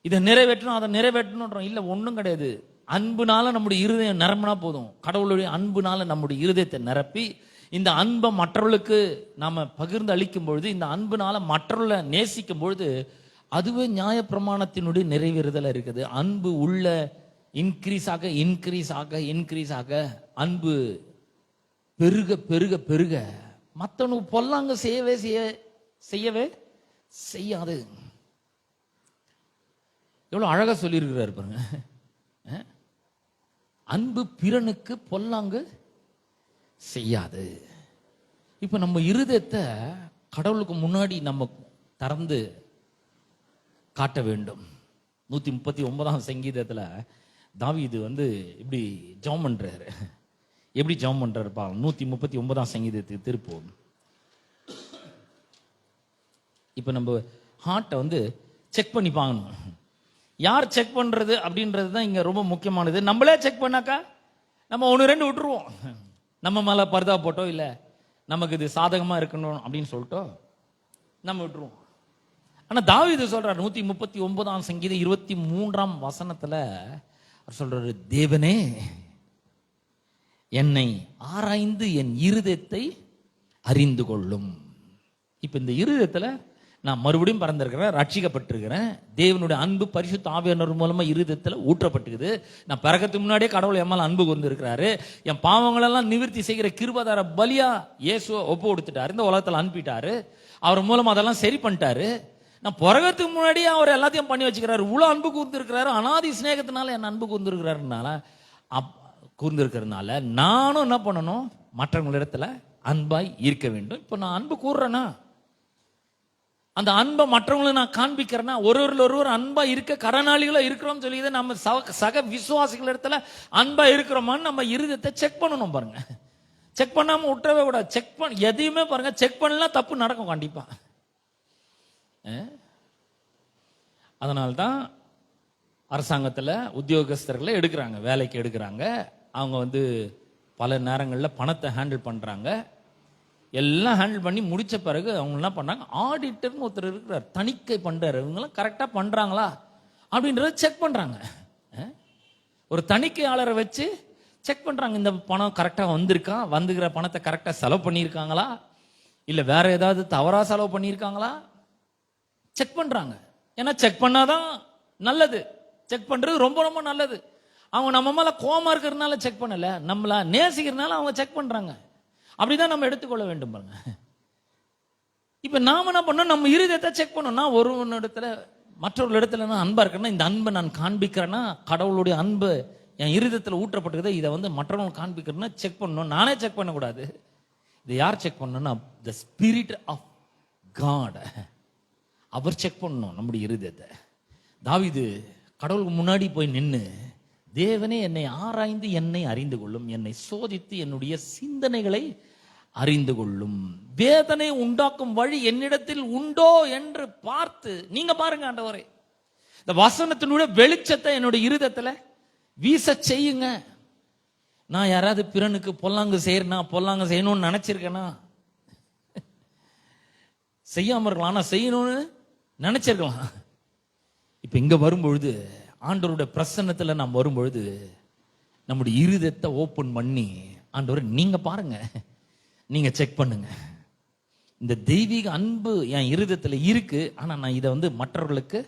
இதை நிறைவேற்றணும், அதை நிறைவேற்றணும். இல்லை, ஒன்றும் கிடையாது. அன்புனால நம்முடைய இருதயம் நிரம்பினா போதும். கடவுளுடைய அன்புனால நம்முடைய இருதயத்தை நிரப்பி இந்த அன்பை மற்றவர்களுக்கு நாம பகிர்ந்து அளிக்கும் பொழுது, இந்த அன்புனால மற்றவர்களை நேசிக்கும் பொழுது, அதுவே நியாய பிரமாணத்தினுடைய நிறைவேறுதல் இருக்குது. அன்பு உள்ள இன்க்ரீஸ் ஆக அன்பு பெருக பெருக பெருக மற்றவனுக்கு பொல்லாங்க செய்யவே செய்யாது. எவ்வளவு அழகா சொல்லியிருக்கிறாரு பாருங்க. அன்பு பிறனுக்கு பொல்லாங்கு செய்யாது. இப்ப நம்ம இருதயத்தை கடவுளுக்கு முன்னாடி நம்ம திறந்து காட்ட வேண்டும். 139ஆம் சங்கீதத்துல தாவீது இப்படி ஜெபம் பண்றாரு. எப்படி ஜெபம் பண்றாரு பாருங்க. 139ஆம் சங்கீதத்துக்கு திருப்போம். இப்ப நம்ம ஹார்ட்டை செக் பண்ணி பார்க்கணும். யார் செக் பண்றது அப்படின்றது தான் இங்க ரொம்ப முக்கியமானது. நம்மளே செக் பண்ணாக்கா நம்ம 1-2 விட்டுருவோம். நம்ம மேல பர்தா போட்டோ இல்ல நமக்கு இது சாதகமா இருக்கணும் அப்படின்னு சொல்லிட்டோ நம்ம விட்டுருவோம். ஆனா தாவீது சொல்றார் 139ஆம் சங்கீதம் 23ஆம் வசனத்துல அவர் சொல்றாரு, தேவனே என்னை ஆராய்ந்து என் இருதயத்தை அறிந்து கொள்ளும். இப்ப இந்த இருதயத்துல நான் மறுபடியும் பிறந்திருக்கிறேன், ரட்சிக்கப்பட்டிருக்கிறேன். தேவனுடைய அன்பு பரிசுத்த ஆவியானவர் மூலமா இருதயத்துல ஊற்றப்பட்டுக்குது. நான் பிறக்கிறதுக்கு முன்னாடியே கடவுள் என் மேல அன்பு கொண்டிருக்கிறாரு. என் பாவங்களெல்லாம் நிவர்த்தி செய்கிற கிருபாதார பலியா இயேசுவை ஒப்பு கொடுத்துட்டாரு, இந்த உலகத்துல அனுப்பிட்டாரு. அவர் மூலமா அதெல்லாம் சரி பண்ணிட்டாரு. நான் பிறகிறதுக்கு முன்னாடியே அவர் எல்லாத்தையும் பண்ணி வச்சுக்கிறாரு. இவ்வளவு அன்பு கூர்ந்திருக்கிறாரு, அனாதி சிநேகத்தினால என் அன்பு கூர்ந்திருக்கிறாருனால கூர்ந்திருக்கிறதுனால நானும் என்ன பண்ணணும், மற்றவங்களிடத்துல அன்பாய் இருக்க வேண்டும். இப்ப நான் அன்பு கூறுறேன்னா, அந்த அன்பை மற்றவங்களுக்கு நான் காண்பிக்கிறேன்னா, ஒருவர் அன்பா இருக்க கடனாளிகளா இருக்கிறோம் சொல்லி நம்ம சக விசுவாசிகள் இடத்துல அன்பா இருக்கிறோமான்னு நம்ம இருதயத்தை செக் பண்ணணும். பாருங்க, செக் பண்ணாம விட்டுறவே கூடாது. செக் பண்ண எதையுமே பாருங்க, செக் பண்ணலாம் தப்பு நடக்கும் கண்டிப்பா. அதனால்தான் அரசாங்கத்துல உத்தியோகஸ்தர்களை எடுக்கிறாங்க, வேலைக்கு எடுக்கிறாங்க. அவங்க பல நேரங்களில் பணத்தை ஹேண்டில் பண்றாங்க. எல்லாம் ஹேண்டில் பண்ணி முடிச்ச பிறகு அவங்க என்ன பண்ணாங்க, ஆடிட்டர்னு ஒருத்தர் இருக்கிறார், தணிக்கை பண்றாரு. இவங்கெல்லாம் கரெக்டா பண்றாங்களா அப்படின்றத செக் பண்றாங்க. ஒரு தணிக்கையாளரை வச்சு செக் பண்றாங்க, இந்த பணம் கரெக்டா வந்திருக்கா, வந்துகிற பணத்தை கரெக்டா செலவு பண்ணியிருக்காங்களா, இல்ல வேற ஏதாவது தவறா செலவு பண்ணியிருக்காங்களா, செக் பண்றாங்க. ஏன்னா செக் பண்ணாதான் நல்லது. செக் பண்றது ரொம்ப ரொம்ப நல்லது. அவங்க நம்ம மேல கோமா இருக்கிறதுனால செக் பண்ணல, நம்மள நேசிக்கிறதுனால அவங்க செக் பண்றாங்க. அப்படிதான் நம்ம எடுத்துக்கொள்ள வேண்டும். பாருங்க, இப்ப நாம என்ன பண்ணோம், நம்ம இருதயத்தை செக் பண்ணோம். நான் ஒரு இடத்துல மற்றொரு இடத்துல நான் அன்பா இருக்கிறேன்னா, இந்த அன்பை நான் காண்பிக்கிறேன்னா, கடவுளுடைய அன்பு என் இருதயத்துல ஊற்றப்பட்டிருக்குது, இதை மற்றவங்க காண்பிக்கிறேன்னா செக் பண்ணணும். நானே செக் பண்ணக்கூடாது. இதை யார் செக் பண்ணணும்னா, த ஸ்பிரிட் ஆஃப் காட், அவர் செக் பண்ணணும் நம்முடைய இருதயத்தை. தாவீது கடவுளுக்கு முன்னாடி போய் நின்று, தேவனே என்னை ஆராய்ந்து என்னை அறிந்து கொள்ளும், என்னை சோதித்து என்னுடைய சிந்தனைகளை அறிந்து கொள்ளும், வேதனை உண்டாக்கும் வழி என்னிடத்தில் உண்டோ என்று பார்த்து, நீங்க பாருங்க ஆண்டவரே, இந்த வசனத்தினுடைய வெளிச்சத்தை என்னுடைய இருதயத்துல வீச செய்யுங்க. நான் யாராவது பிறனுக்கு பொல்லாங்கு செய்யணும்னு நினைச்சிருக்கேனா? செய்யாம இருக்கலாம், ஆனா செய்யணும்னு நினைச்சிருக்கலாம். இப்ப இங்க வரும்பொழுது, ஆண்டவருடைய பிரசன்னத்துல நாம் வரும்பொழுது, நம்முடைய இருதயத்தை ஓபன் பண்ணி, ஆண்டவரை நீங்க பாருங்க, நீங்க செக் பண்ணுங்க, இந்த தெய்வீக அன்பு என் இருதயத்துல இருக்கு, ஆனா நான் இதை மற்றவர்களுக்கு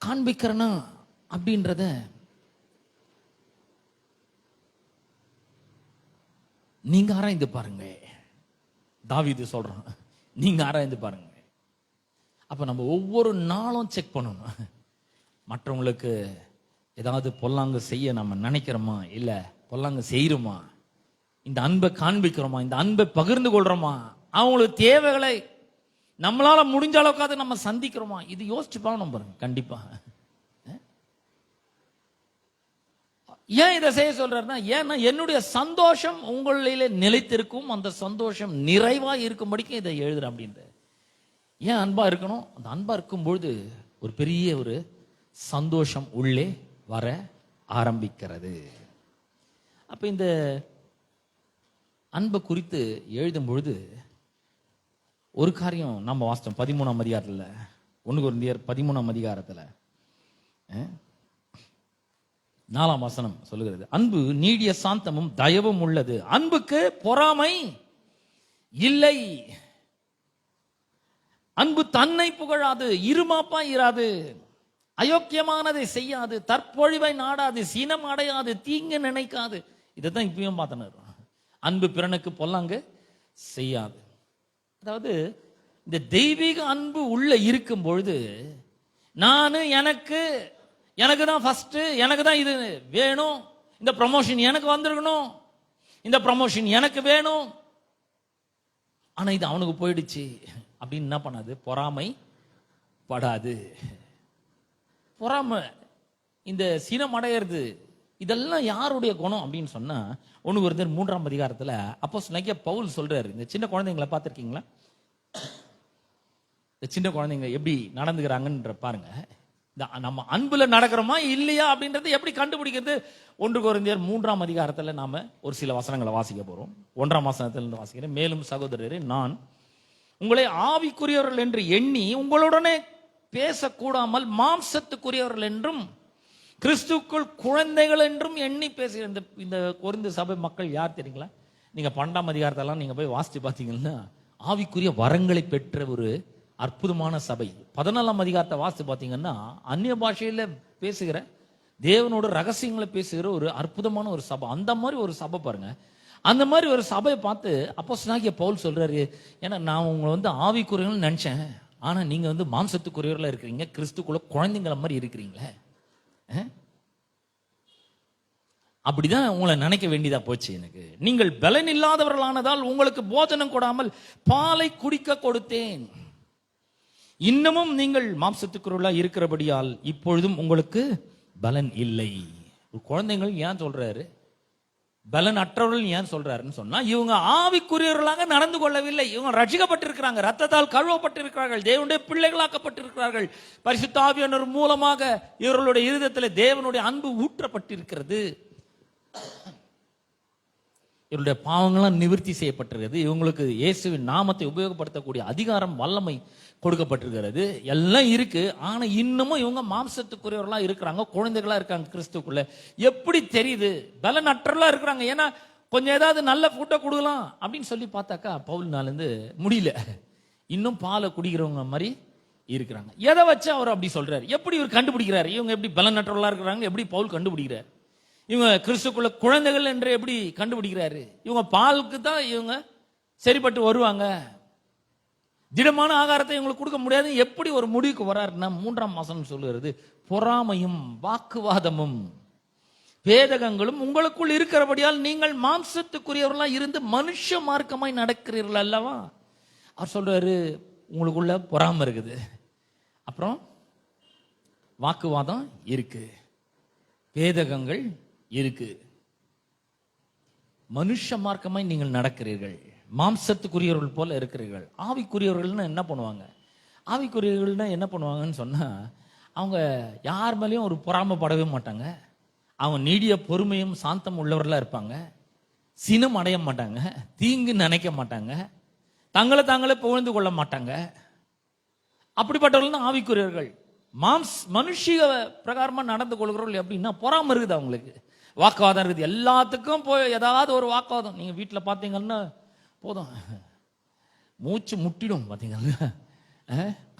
காண்பிக்கிறேனா அப்படின்றத நீங்க ஆராய்ந்து பாருங்க. தாவீது சொல்றான், நீங்க ஆராய்ந்து பாருங்க. அப்ப நம்ம ஒவ்வொரு நாளும் செக் பண்ணணும். மற்றவங்களுக்கு ஏதாவது பொல்லாங்கு செய்ய நம்ம நினைக்கிறோமா, இல்ல பொல்லாங்கு செய்யறோமா, இந்த அன்பை காண்பிக்கிறோமா, இந்த அன்பை பகிர்ந்து கொள்றோமா, அவங்களுக்கு தேவைகளை நம்மளால முடிஞ்ச அளவுக்காவது நம்ம சந்திக்கிறோமா, இது யோசிச்சு பார்க்கணும். பாருங்க, கண்டிப்பா. ஏன் இதை செய்ய சொல்றாருன்னா, ஏன்னா என்னுடைய சந்தோஷம் உங்களிலே நிலைத்திருக்கும், அந்த சந்தோஷம் நிறைவா இருக்கும்படிக்கு இதை எழுதுறேன் அப்படின்ற. ஏன் அன்பா இருக்கணும்? அந்த அன்பா இருக்கும்பொழுது ஒரு பெரிய ஒரு சந்தோஷம் உள்ளே வர ஆரம்பிக்கிறது. அப்ப இந்த அன்பை குறித்து எழுதும் பொழுது ஒரு காரியம் நம்ம வாசித்தோம் 13ஆம் அதிகாரத்துல, 1 கொரிந்தியர் 13ஆம் அதிகாரத்துல 4ஆம் வசனம் சொல்லுகிறது, அன்பு நீடிய சாந்தமும் தயவும் உள்ளது, அன்புக்கு பொறாமை இல்லை, அன்பு தன்னை புகழாது, இருமாப்பா இராது, அயோக்கியமானதை செய்யாது, தற்பொழிவை நாடாது, சீனம் அடையாது, தீங்கு நினைக்காது. இதைத்தான் இப்பயும் பார்த்தனர். அன்பு பிறனுக்கு பொல்லாங்கு செய்யாது. அதாவது இந்த தெய்வீக அன்பு உள்ள இருக்கும் பொழுது, நான் எனக்கு தான் ஃபர்ஸ்ட், எனக்கு தான் இது வேணும், இந்த ப்ரமோஷன் எனக்கு வந்திருக்கணும், இந்த ப்ரமோஷன் எனக்கு வேணும், ஆனா இது அவனுக்கு போயிடுச்சு அப்படின்னு என்ன பண்ணாது, பொறாமை படாது. பொறாமை, இந்த சினம் அடையிறது, இதெல்லாம் யாருடைய குணம் அப்படின்னு சொன்னா, 1 கொரிந்தியர் 3ஆம் அதிகாரத்துல அப்போஸ்தலனாகிய பவுல் சொல்றாரு. இந்த சின்ன குழந்தைங்களை பார்த்திருக்கீங்களா? இந்த சின்ன குழந்தைங்க எப்படி நடந்துக்கிறாங்கன்ற பாருங்க. நம்ம அன்புல நடக்கிறோமா இல்லையா அப்படின்றது எப்படி கண்டுபிடிக்கிறது? 1 கொரிந்தியர் 3ஆம் அதிகாரத்துல நாம ஒரு சில வசனங்களை வாசிக்க போறோம். 1ஆம் வசனத்திலிருந்து வாசிக்கிறேன். மேலும் சகோதரரே, நான் உங்களை ஆவிக்குரியவர்கள் என்று எண்ணி உங்களுடனே பேசக்கூடாமல் மாம்சத்துக்குரியவர்கள் என்றும் கிறிஸ்துக்குள் குழந்தைகள் என்றும் எண்ணி பேசுகிற இந்த கொரிந்து சபை மக்கள் யார் தெரியுங்களா? நீங்க 12ஆம் அதிகாரத்தெல்லாம் நீங்க போய் வாசித்து பார்த்தீங்கன்னா ஆவிக்குரிய வரங்களை பெற்ற ஒரு அற்புதமான சபை. 14ஆம் அதிகாரத்தை வாசித்து பார்த்தீங்கன்னா அந்நிய பாஷையில பேசுகிற தேவனோட ரகசியங்களை பேசுகிற ஒரு அற்புதமான ஒரு சபை. அந்த மாதிரி ஒரு சபை பாருங்க. அந்த மாதிரி ஒரு சபையை பார்த்து அப்போஸ்தலனாகிய பவுல் சொல்றாரு, ஏன்னா நான் உங்களை ஆவிக்குரியவர்கள் நினைச்சேன், ஆனா நீங்க மாம்சத்துக்குரியவர்களா இருக்கிறீங்க, கிறிஸ்துக்குள்ள குழந்தைங்கள மாதிரி இருக்கிறீங்களே. அப்படிதான் உங்களை நினைக்க வேண்டியதா போச்சு எனக்கு. நீங்கள் பலன் இல்லாதவர்களானதால் உங்களுக்கு போஜனம் கொடாமல் பாலை குடிக்க கொடுத்தேன். இன்னமும் நீங்கள் மாம்சத்துக்குள்ளா இருக்கிறபடியால் இப்பொழுதும் உங்களுக்கு பலன் இல்லை. குழந்தைகள் ஏன் சொல்றாரு, பலன் அற்றவர்கள் ஏன் சொல்றாருன்னு சொன்னா, இவங்க ஆவிக்குரியவர்களாக நடந்து கொள்ளவில்லை. இவங்க ரட்சிக்கப்பட்டிருக்கிறாங்க, ரத்தத்தால் கழுவப்பட்டிருக்கிறார்கள், தேவனுடைய பிள்ளைகளாக்கப்பட்டிருக்கிறார்கள், பரிசுத்த ஆவியானவர் மூலமாக இவர்களுடைய இருதயத்தில் தேவனுடைய அன்பு ஊற்றப்பட்டிருக்கிறது, இவருடைய பாவங்கள்லாம் நிவர்த்தி செய்யப்பட்டிருக்கிறது, இவங்களுக்கு இயேசுவின் நாமத்தை உபயோகப்படுத்தக்கூடிய அதிகாரம் வல்லமை கொடுக்கப்பட்டிருக்கிறது, எல்லாம் இருக்கு. ஆனா இன்னமும் இவங்க மாம்சத்துக்குரியவர்களா இருக்கிறாங்க, குழந்தைகளா இருக்காங்க கிறிஸ்துக்குள்ள. எப்படி தெரியுது? பலனற்றவர்களா இருக்கிறாங்க. ஏன்னா கொஞ்சம் ஏதாவது நல்ல ஃபுட்டை கொடுக்கலாம் அப்படின்னு சொல்லி பார்த்தாக்கா பவுல்னால இருந்து முடியல, இன்னும் பாலை குடிக்கிறவங்க மாதிரி இருக்கிறாங்க. எதை வச்சு அவர் அப்படி சொல்றாரு? எப்படி இவர் கண்டுபிடிக்கிறார் இவங்க எப்படி பலனற்றவர்களா இருக்கிறாங்க? எப்படி பவுல் கண்டுபிடிக்கிறார் இவங்க கிறிஸ்துக்குள்ள குழந்தைகள் என்று எப்படி கண்டுபிடிக்கிறாரு? இவங்க பாலுக்கு தான் இவங்க சரிப்பட்டு வருவாங்க, திடமான ஆகாரத்தை இவங்களுக்கு கொடுக்க முடியாது. எப்படி ஒரு முடிவுக்கு வராருன்னா 3ஆம் வசனம் சொல்லுகிறது, பொறாமையும் வாக்குவாதமும் பேதகங்களும் உங்களுக்குள் இருக்கிறபடியால் நீங்கள் மாம்சத்துக்குரியவர்களா இருந்து மனுஷ மார்க்கமாய் நடக்கிறீர்கள் அல்லவா. அவர் சொல்றாரு, உங்களுக்குள்ள பொறாமை இருக்குது, அப்புறம் வாக்குவாதம் இருக்கு, பேதகங்கள் இருக்கு, மனுஷ மார்க்கமாய் நீங்கள் நடக்கிறீர்கள், மாம்சத்துக்குரியவர்கள் போல இருக்கிறீர்கள். ஆவிக்குரியவர்கள்னா என்ன பண்ணுவாங்க? ஆவிக்குரியவர்கள்னா என்ன பண்ணுவாங்கன்னு சொன்னா, அவங்க யார் மேலேயும் ஒரு பொறாமைப்படவே மாட்டாங்க, அவங்க நீடிய பொறுமையும் சாந்தம் உள்ளவர்களா இருப்பாங்க, சினம் அடைய மாட்டாங்க, தீங்கு நினைக்க மாட்டாங்க, தங்களை தாங்களே புகழ்ந்து கொள்ள மாட்டாங்க. அப்படிப்பட்டவர்கள் தான் ஆவிக்குரியவர்கள். மனுஷிக பிரகாரமா நடந்து கொள்கிறவர்கள் எப்படின்னா, பொறாமை இருக்குது, அவங்களுக்கு வாக்குவாதம் இருக்குது, எல்லாத்துக்கும் போய் ஏதாவது ஒரு வாக்குவாதம். நீங்க வீட்டில் பார்த்தீங்கன்னா போதும் மூச்சு முட்டிடும். பார்த்தீங்கன்னா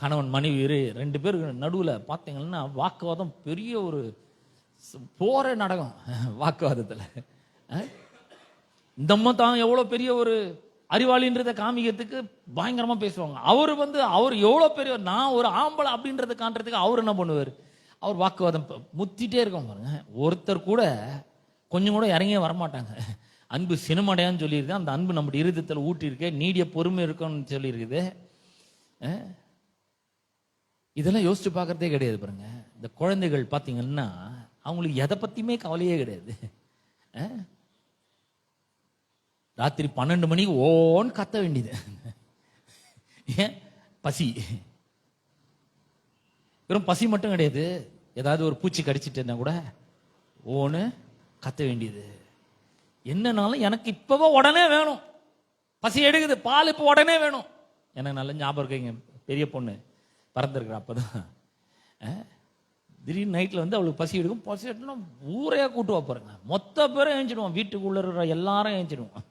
கணவன் மனைவி 2 பேருக்கு நடுவில் பார்த்தீங்கன்னா வாக்குவாதம் பெரிய ஒரு போற நடக்கும். வாக்குவாதத்தில் இந்த அம்மா தான் எவ்வளோ பெரிய ஒரு அறிவாளின்றதை காமிக்கிறதுக்கு பயங்கரமா பேசுவாங்க. அவர் எவ்வளோ பெரிய, நான் ஒரு ஆம்பளை அப்படின்றத காட்டுறதுக்கு அவர் என்ன பண்ணுவார்? அவர் வாக்குவாதம் முத்திட்டே இருக்கும் பாருங்க. ஒருத்தர் கூட கொஞ்சம் கூட இறங்கியே வரமாட்டாங்க. அன்பு சினமடையான்னு சொல்லியிருக்கு, அந்த அன்பு நம்முடைய இருதயத்தில் ஊட்டியிருக்கு, நீடிய பொறுமை இருக்குன்னு சொல்லியிருக்குது. இதெல்லாம் யோசிச்சு பார்க்கறதே கிடையாது பாருங்க. இந்த குழந்தைகள் பார்த்தீங்கன்னா அவங்களுக்கு எதை பத்தியுமே கவலையே கிடையாது. ராத்திரி 12 மணிக்கு ஓன்னு கத்த வேண்டியது. ஏன்? பசி. வெறும் பசி மட்டும் கிடையாது, ஏதாவது ஒரு பூச்சி கடிச்சிட்டு இருந்தா கூட ஓன்னு கத்த வேண்டியது. என்னன்னாலும் எனக்கு இப்பவே உடனே வேணும், பசி எடுக்குது, பால் இப்போ உடனே வேணும். எனக்கு நல்ல ஞாபகம் இருக்குங்க, பெரிய பொண்ணு பறந்துருக்குற அப்பதான் திடீர்னு நைட்டில் அவளுக்கு பசி எடுக்கும். பசி எடுக்கணும் ஊரையா கூட்டுவா பாருங்க, மொத்த பேரும் ஏஞ்சிடுவோம், வீட்டுக்குள்ள இருக்கிற எல்லாரும் ஏஞ்சிடுவோம்.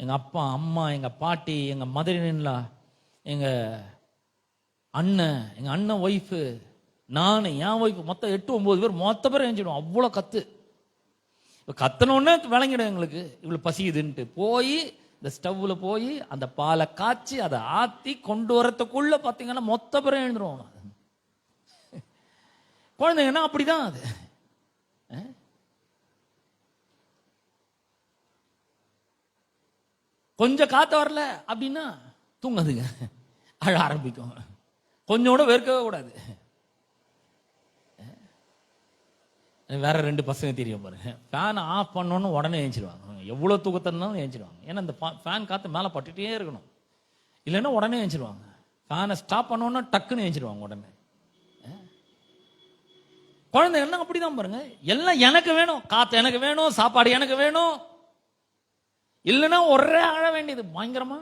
எங்க அப்பா அம்மா, எங்க பாட்டி, எங்க மதரின்லா, எங்க அண்ணன் ஒய்ஃபு, நான், என் ஒய்ஃபு, மொத்தம் 8-9 பேர் மொத்த பேரும் ஏஞ்சிடுவோம். அவ்வளோ கத்து. கத்தனோடனே விளங்கிடும் எங்களுக்கு இவ்வளவு பசிக்குதுன்ட்டு. போய் இந்த ஸ்டவ்ல போய் அந்த பாலை காய்ச்சி அதை ஆத்தி கொண்டு வரத்துக்குள்ள பார்த்தீங்கன்னா மொத்த பேரும் எழுந்துருவோம். குழந்தைங்கன்னா அப்படிதான். அது கொஞ்சம் காத்த வரல அப்படின்னா தூங்காதுங்க, அழ ஆரம்பிக்கும். கொஞ்சம் கூட வெறுக்கவே கூடாது. வேற 2 பசங்க தெரியும் பாருங்க, ஃபேன் ஆஃப் பண்ணோன்னு உடனே ஏஞ்சிடுவாங்க. எவ்வளோ தூக்கத்தினாலும் ஏஞ்சிடுவாங்க. ஏன்னா இந்த ஃபேன் காற்று மேலே பட்டுட்டே இருக்கணும், இல்லைன்னா உடனே ஏஞ்சிடுவாங்க. ஃபேனை ஸ்டாப் பண்ணோன்னா டக்குன்னு ஏஞ்சிடுவாங்க உடனே. குழந்தைகள்லாம் அப்படிதான் பாருங்க, எல்லாம் எனக்கு வேணும், காற்று எனக்கு வேணும், சாப்பாடு எனக்கு வேணும், இல்லைன்னா ஒரே அழ வேண்டியது பயங்கரமா.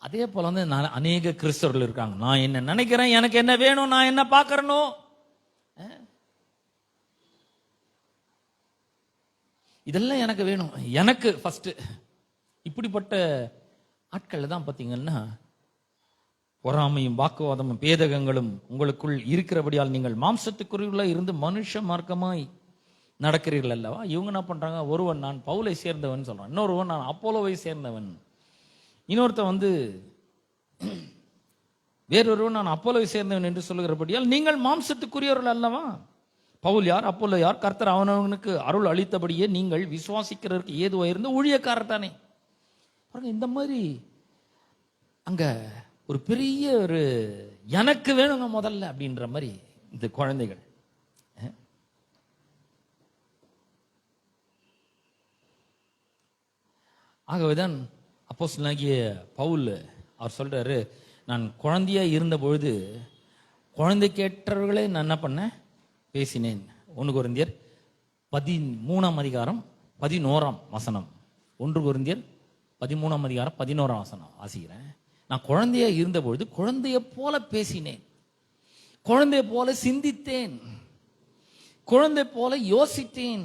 அதே போல வந்து அநேக கிறிஸ்தவர்கள் இருக்காங்க. நான் என்ன நினைக்கிறேன், எனக்கு என்ன வேணும், நான் என்ன பார்க்கறனோ, இதெல்லாம் எனக்கு வேணும், எனக்கு ஃபர்ஸ்ட். இப்படிப்பட்ட ஆட்கள் தான் பார்த்தீங்கன்னா பொறாமையும் வாக்குவாதமும் பேதகங்களும் உங்களுக்குள் இருக்கிறபடியால் நீங்கள் மாம்சத்துக்குள்ள இருந்து மனுஷ மார்க்கமாய் நடக்கிறீர்கள் அல்லவா. இவங்க என்ன பண்றாங்க, ஒருவன் நான் பவுலை சேர்ந்தவன் சொல்றான், இன்னொருவன் நான் அப்போலோவை சேர்ந்தவன், இன்னொருத்தன் வந்து வேறொருவன் நான் அப்போலோவை சேர்ந்தவன் என்று சொல்லுகிறபடியால் நீங்கள் மாம்சத்துக்குரியவர்கள் அல்லவா. பவுல் யார், அப்போலோ யார், கர்த்தர் அவனவனுக்கு அருள் அளித்தபடியே நீங்கள் விசுவாசிக்கிறதற்கு ஏதுவா இருந்த ஊழியக்காரர் தானே. பாருங்க, இந்த மாதிரி அங்க ஒரு பெரிய ஒரு எனக்கு வேணுங்க முதல்ல அப்படின்ற மாதிரி இந்த குழந்தைகள். ஆகவேதான் அப்போஸ்தலனாகிய பவுல் அவர் சொல்றாரு, நான் குழந்தையா இருந்த பொழுது குழந்தைக்கேற்றவர்களே நான் என்ன பண்ணேன், பேசினேன். 1 கொரிந்தியர் 13ஆம் அதிகாரம் 11ஆம் வசனம். 1 கொரிந்தியர் 13ஆம் அதிகாரம் 11ஆம் வசனம் வாசிக்கிறேன். நான் குழந்தையா இருந்த பொழுது குழந்தைய போல பேசினேன், குழந்தைய போல சிந்தித்தேன், குழந்தை போல யோசித்தேன்.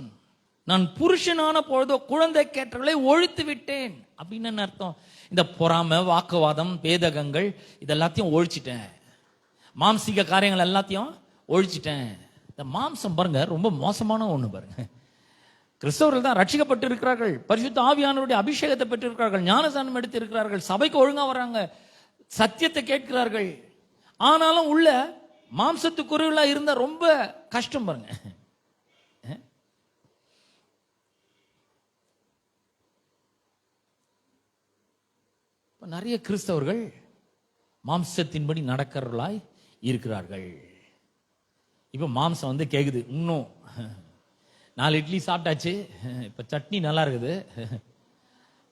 நான் புருஷனான பொழுதோ குழந்தை கேட்டவர்களை ஒழித்து விட்டேன். அப்படின்னு என்ன அர்த்தம்? இந்த பொறாமை, வாக்குவாதம், பேதகங்கள் இதெல்லாத்தையும் ஒழிச்சிட்டேன், மாம்சீக காரியங்கள் எல்லாத்தையும் ஒழிச்சிட்டேன். இந்த மாம்சம் பாருங்க ரொம்ப மோசமான ஒண்ணு. பாருங்க, கிறிஸ்தவர்கள் தான் ரட்சிக்கப்பட்டு இருக்கிறார்கள், பரிசுத்த ஆவியானவருடைய அபிஷேகத்தை பெற்றிருக்கிறார்கள், ஞானஸ்நானம் எடுத்து இருக்கிறார்கள், சபைக்கு ஒழுங்கா வர்றாங்க, சத்தியத்தை கேட்கிறார்கள். ஆனாலும் உள்ள மாம்சத்துக்குரியவர்களா இருந்தா ரொம்ப கஷ்டம். பாருங்க, நிறைய கிறிஸ்தவர்கள் மாம்சத்தின்படி நடக்கிறவர்களாய் இருக்கிறார்கள். இப்ப மாம்சம் வந்து கேக்குது, இன்னும் 4 இட்லி சாப்பிட்டாச்சு, இப்ப சட்னி நல்லா இருக்குது.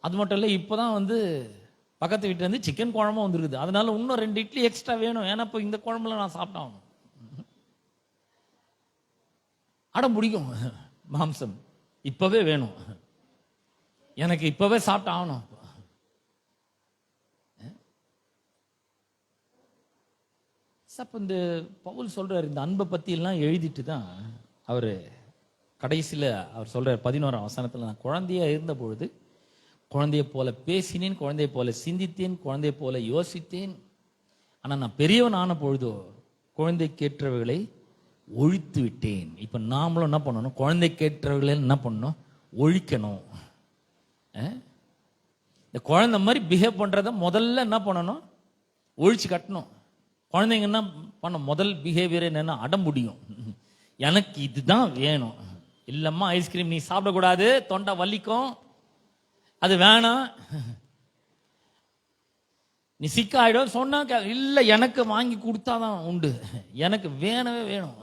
அது மட்டும் இல்லை, இப்போதான் வந்து பக்கத்து வீட்டுல இருந்து சிக்கன் குழம்பு வந்துருக்குது, அதனால இன்னும் 2 இட்லி எக்ஸ்ட்ரா வேணும், ஏன்னா இப்போ இந்த குழம்புல நான் சாப்பிட்டாகணும். அடம் பிடிக்கும் மாம்சம், இப்பவே வேணும், எனக்கு இப்பவே சாப்பிட்டு ஆகணும். அப்ப இந்த பவுல் சொல்றாரு, இந்த அன்பை பத்தி எல்லாம் எழுதிட்டு தான் அவரு கடைசியில அவர் சொல்றாரு 11ஆம் வசனத்துல, நான் குழந்தையா இருந்த பொழுது குழந்தைய போல பேசினேன், குழந்தைய போல சிந்தித்தேன், குழந்தைய போல யோசித்தேன். ஆனா நான் பெரியவன் ஆன பொழுதோ குழந்தைக்கேற்றவைகளை ஒழித்து விட்டேன். இப்ப நாமளும் என்ன பண்ணணும், குழந்தைக்கேற்றவைகளை என்ன பண்ணணும், ஒழிக்கணும். இந்த குழந்தை மாதிரி பிஹேவ் பண்றத முதல்ல என்ன பண்ணணும், ஒழிச்சு கட்டணும். குழந்தைங்க என்ன பண்ண, முதல் பிஹேவியர் என்னன்னா அடம் முடியும், எனக்கு இதுதான் வேணும். இல்லம்மா ஐஸ்கிரீம் நீ சாப்பிடக்கூடாது, தொண்டை வலிக்கும், அது வேணாம், நீ சிக்காயிடும் சொன்னா இல்ல, எனக்கு வாங்கி கொடுத்தாதான் உண்டு, எனக்கு வேணவே வேணும்.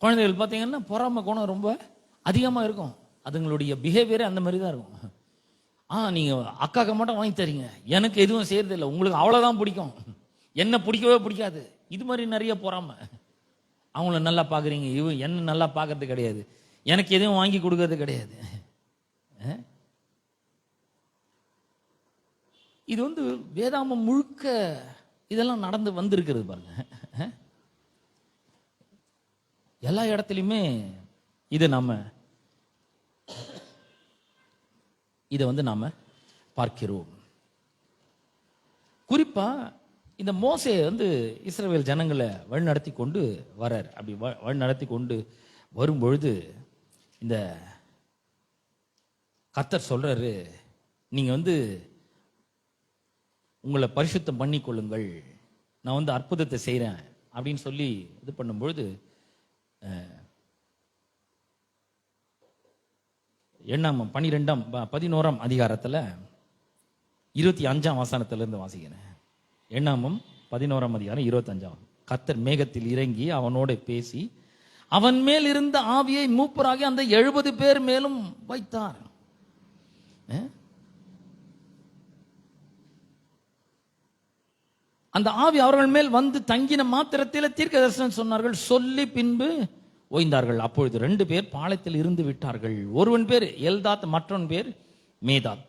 குழந்தைகள் பார்த்தீங்கன்னா பொறாமை குணம் ரொம்ப அதிகமாக இருக்கும், அதுங்களுடைய பிஹேவியரே அந்த மாதிரி தான் இருக்கும். நீங்க அக்காக்கு மட்டும் வாங்கி தரீங்க, எனக்கு எதுவும் செய்யறது இல்லை, உங்களுக்கு அவ்வளவுதான் பிடிக்கும், என்ன பிடிக்கவே பிடிக்காது. இது மாதிரி நிறைய பொறாமை. அவங்கள நல்லா பாக்குறீங்க, என்ன நல்லா பார்க்கறது கிடையாது, எனக்கு எதுவும் வாங்கி கொடுக்கறது கிடையாது. இது வந்து வேதாமம் முழுக்க இதெல்லாம் நடந்து வந்திருக்கிறது பாருங்க. எல்லா இடத்துலையுமே இதை வந்து நாம பார்க்கிறோம். குறிப்பா இந்த மோசே வந்து இஸ்ரவேல் ஜனங்களை வழிநடத்தி கொண்டு வரார். அப்படி வழிநடத்தி கொண்டு வரும்பொழுது இந்த கர்த்தர் சொல்றாரு, நீங்க வந்து உங்களை பரிசுத்தம் பண்ணி கொள்ளுங்கள், நான் வந்து அற்புதத்தை செய்யறேன் அப்படின்னு சொல்லி இது பண்ணும்பொழுது எண்ணாமம் 11ஆம் அதிகாரத்துல 25ஆம் வசனத்துல இருந்து வாசிக்கிறேன். எண்ணாமம் 11ஆம் அதிகாரம் 25. கர்த்தர் மேகத்தில் இறங்கி அவனோட பேசி அவன் மேல் இருந்த ஆவியை மூப்பராகி அந்த 70 பேர் மேலும் வைத்தார். அந்த ஆவி அவர்கள் மேல் வந்து தங்கின மாத்திரத்தில் தீர்க்க தரிசனம் சொன்னார்கள். சொல்லி பின்பு ஓய்ந்தார்கள். அப்பொழுது 2 பேர் பாளையத்தில் இருந்து விட்டார்கள். ஒருவன் பேர் எல்தாத், மற்றவன் பேர் மேதாத்.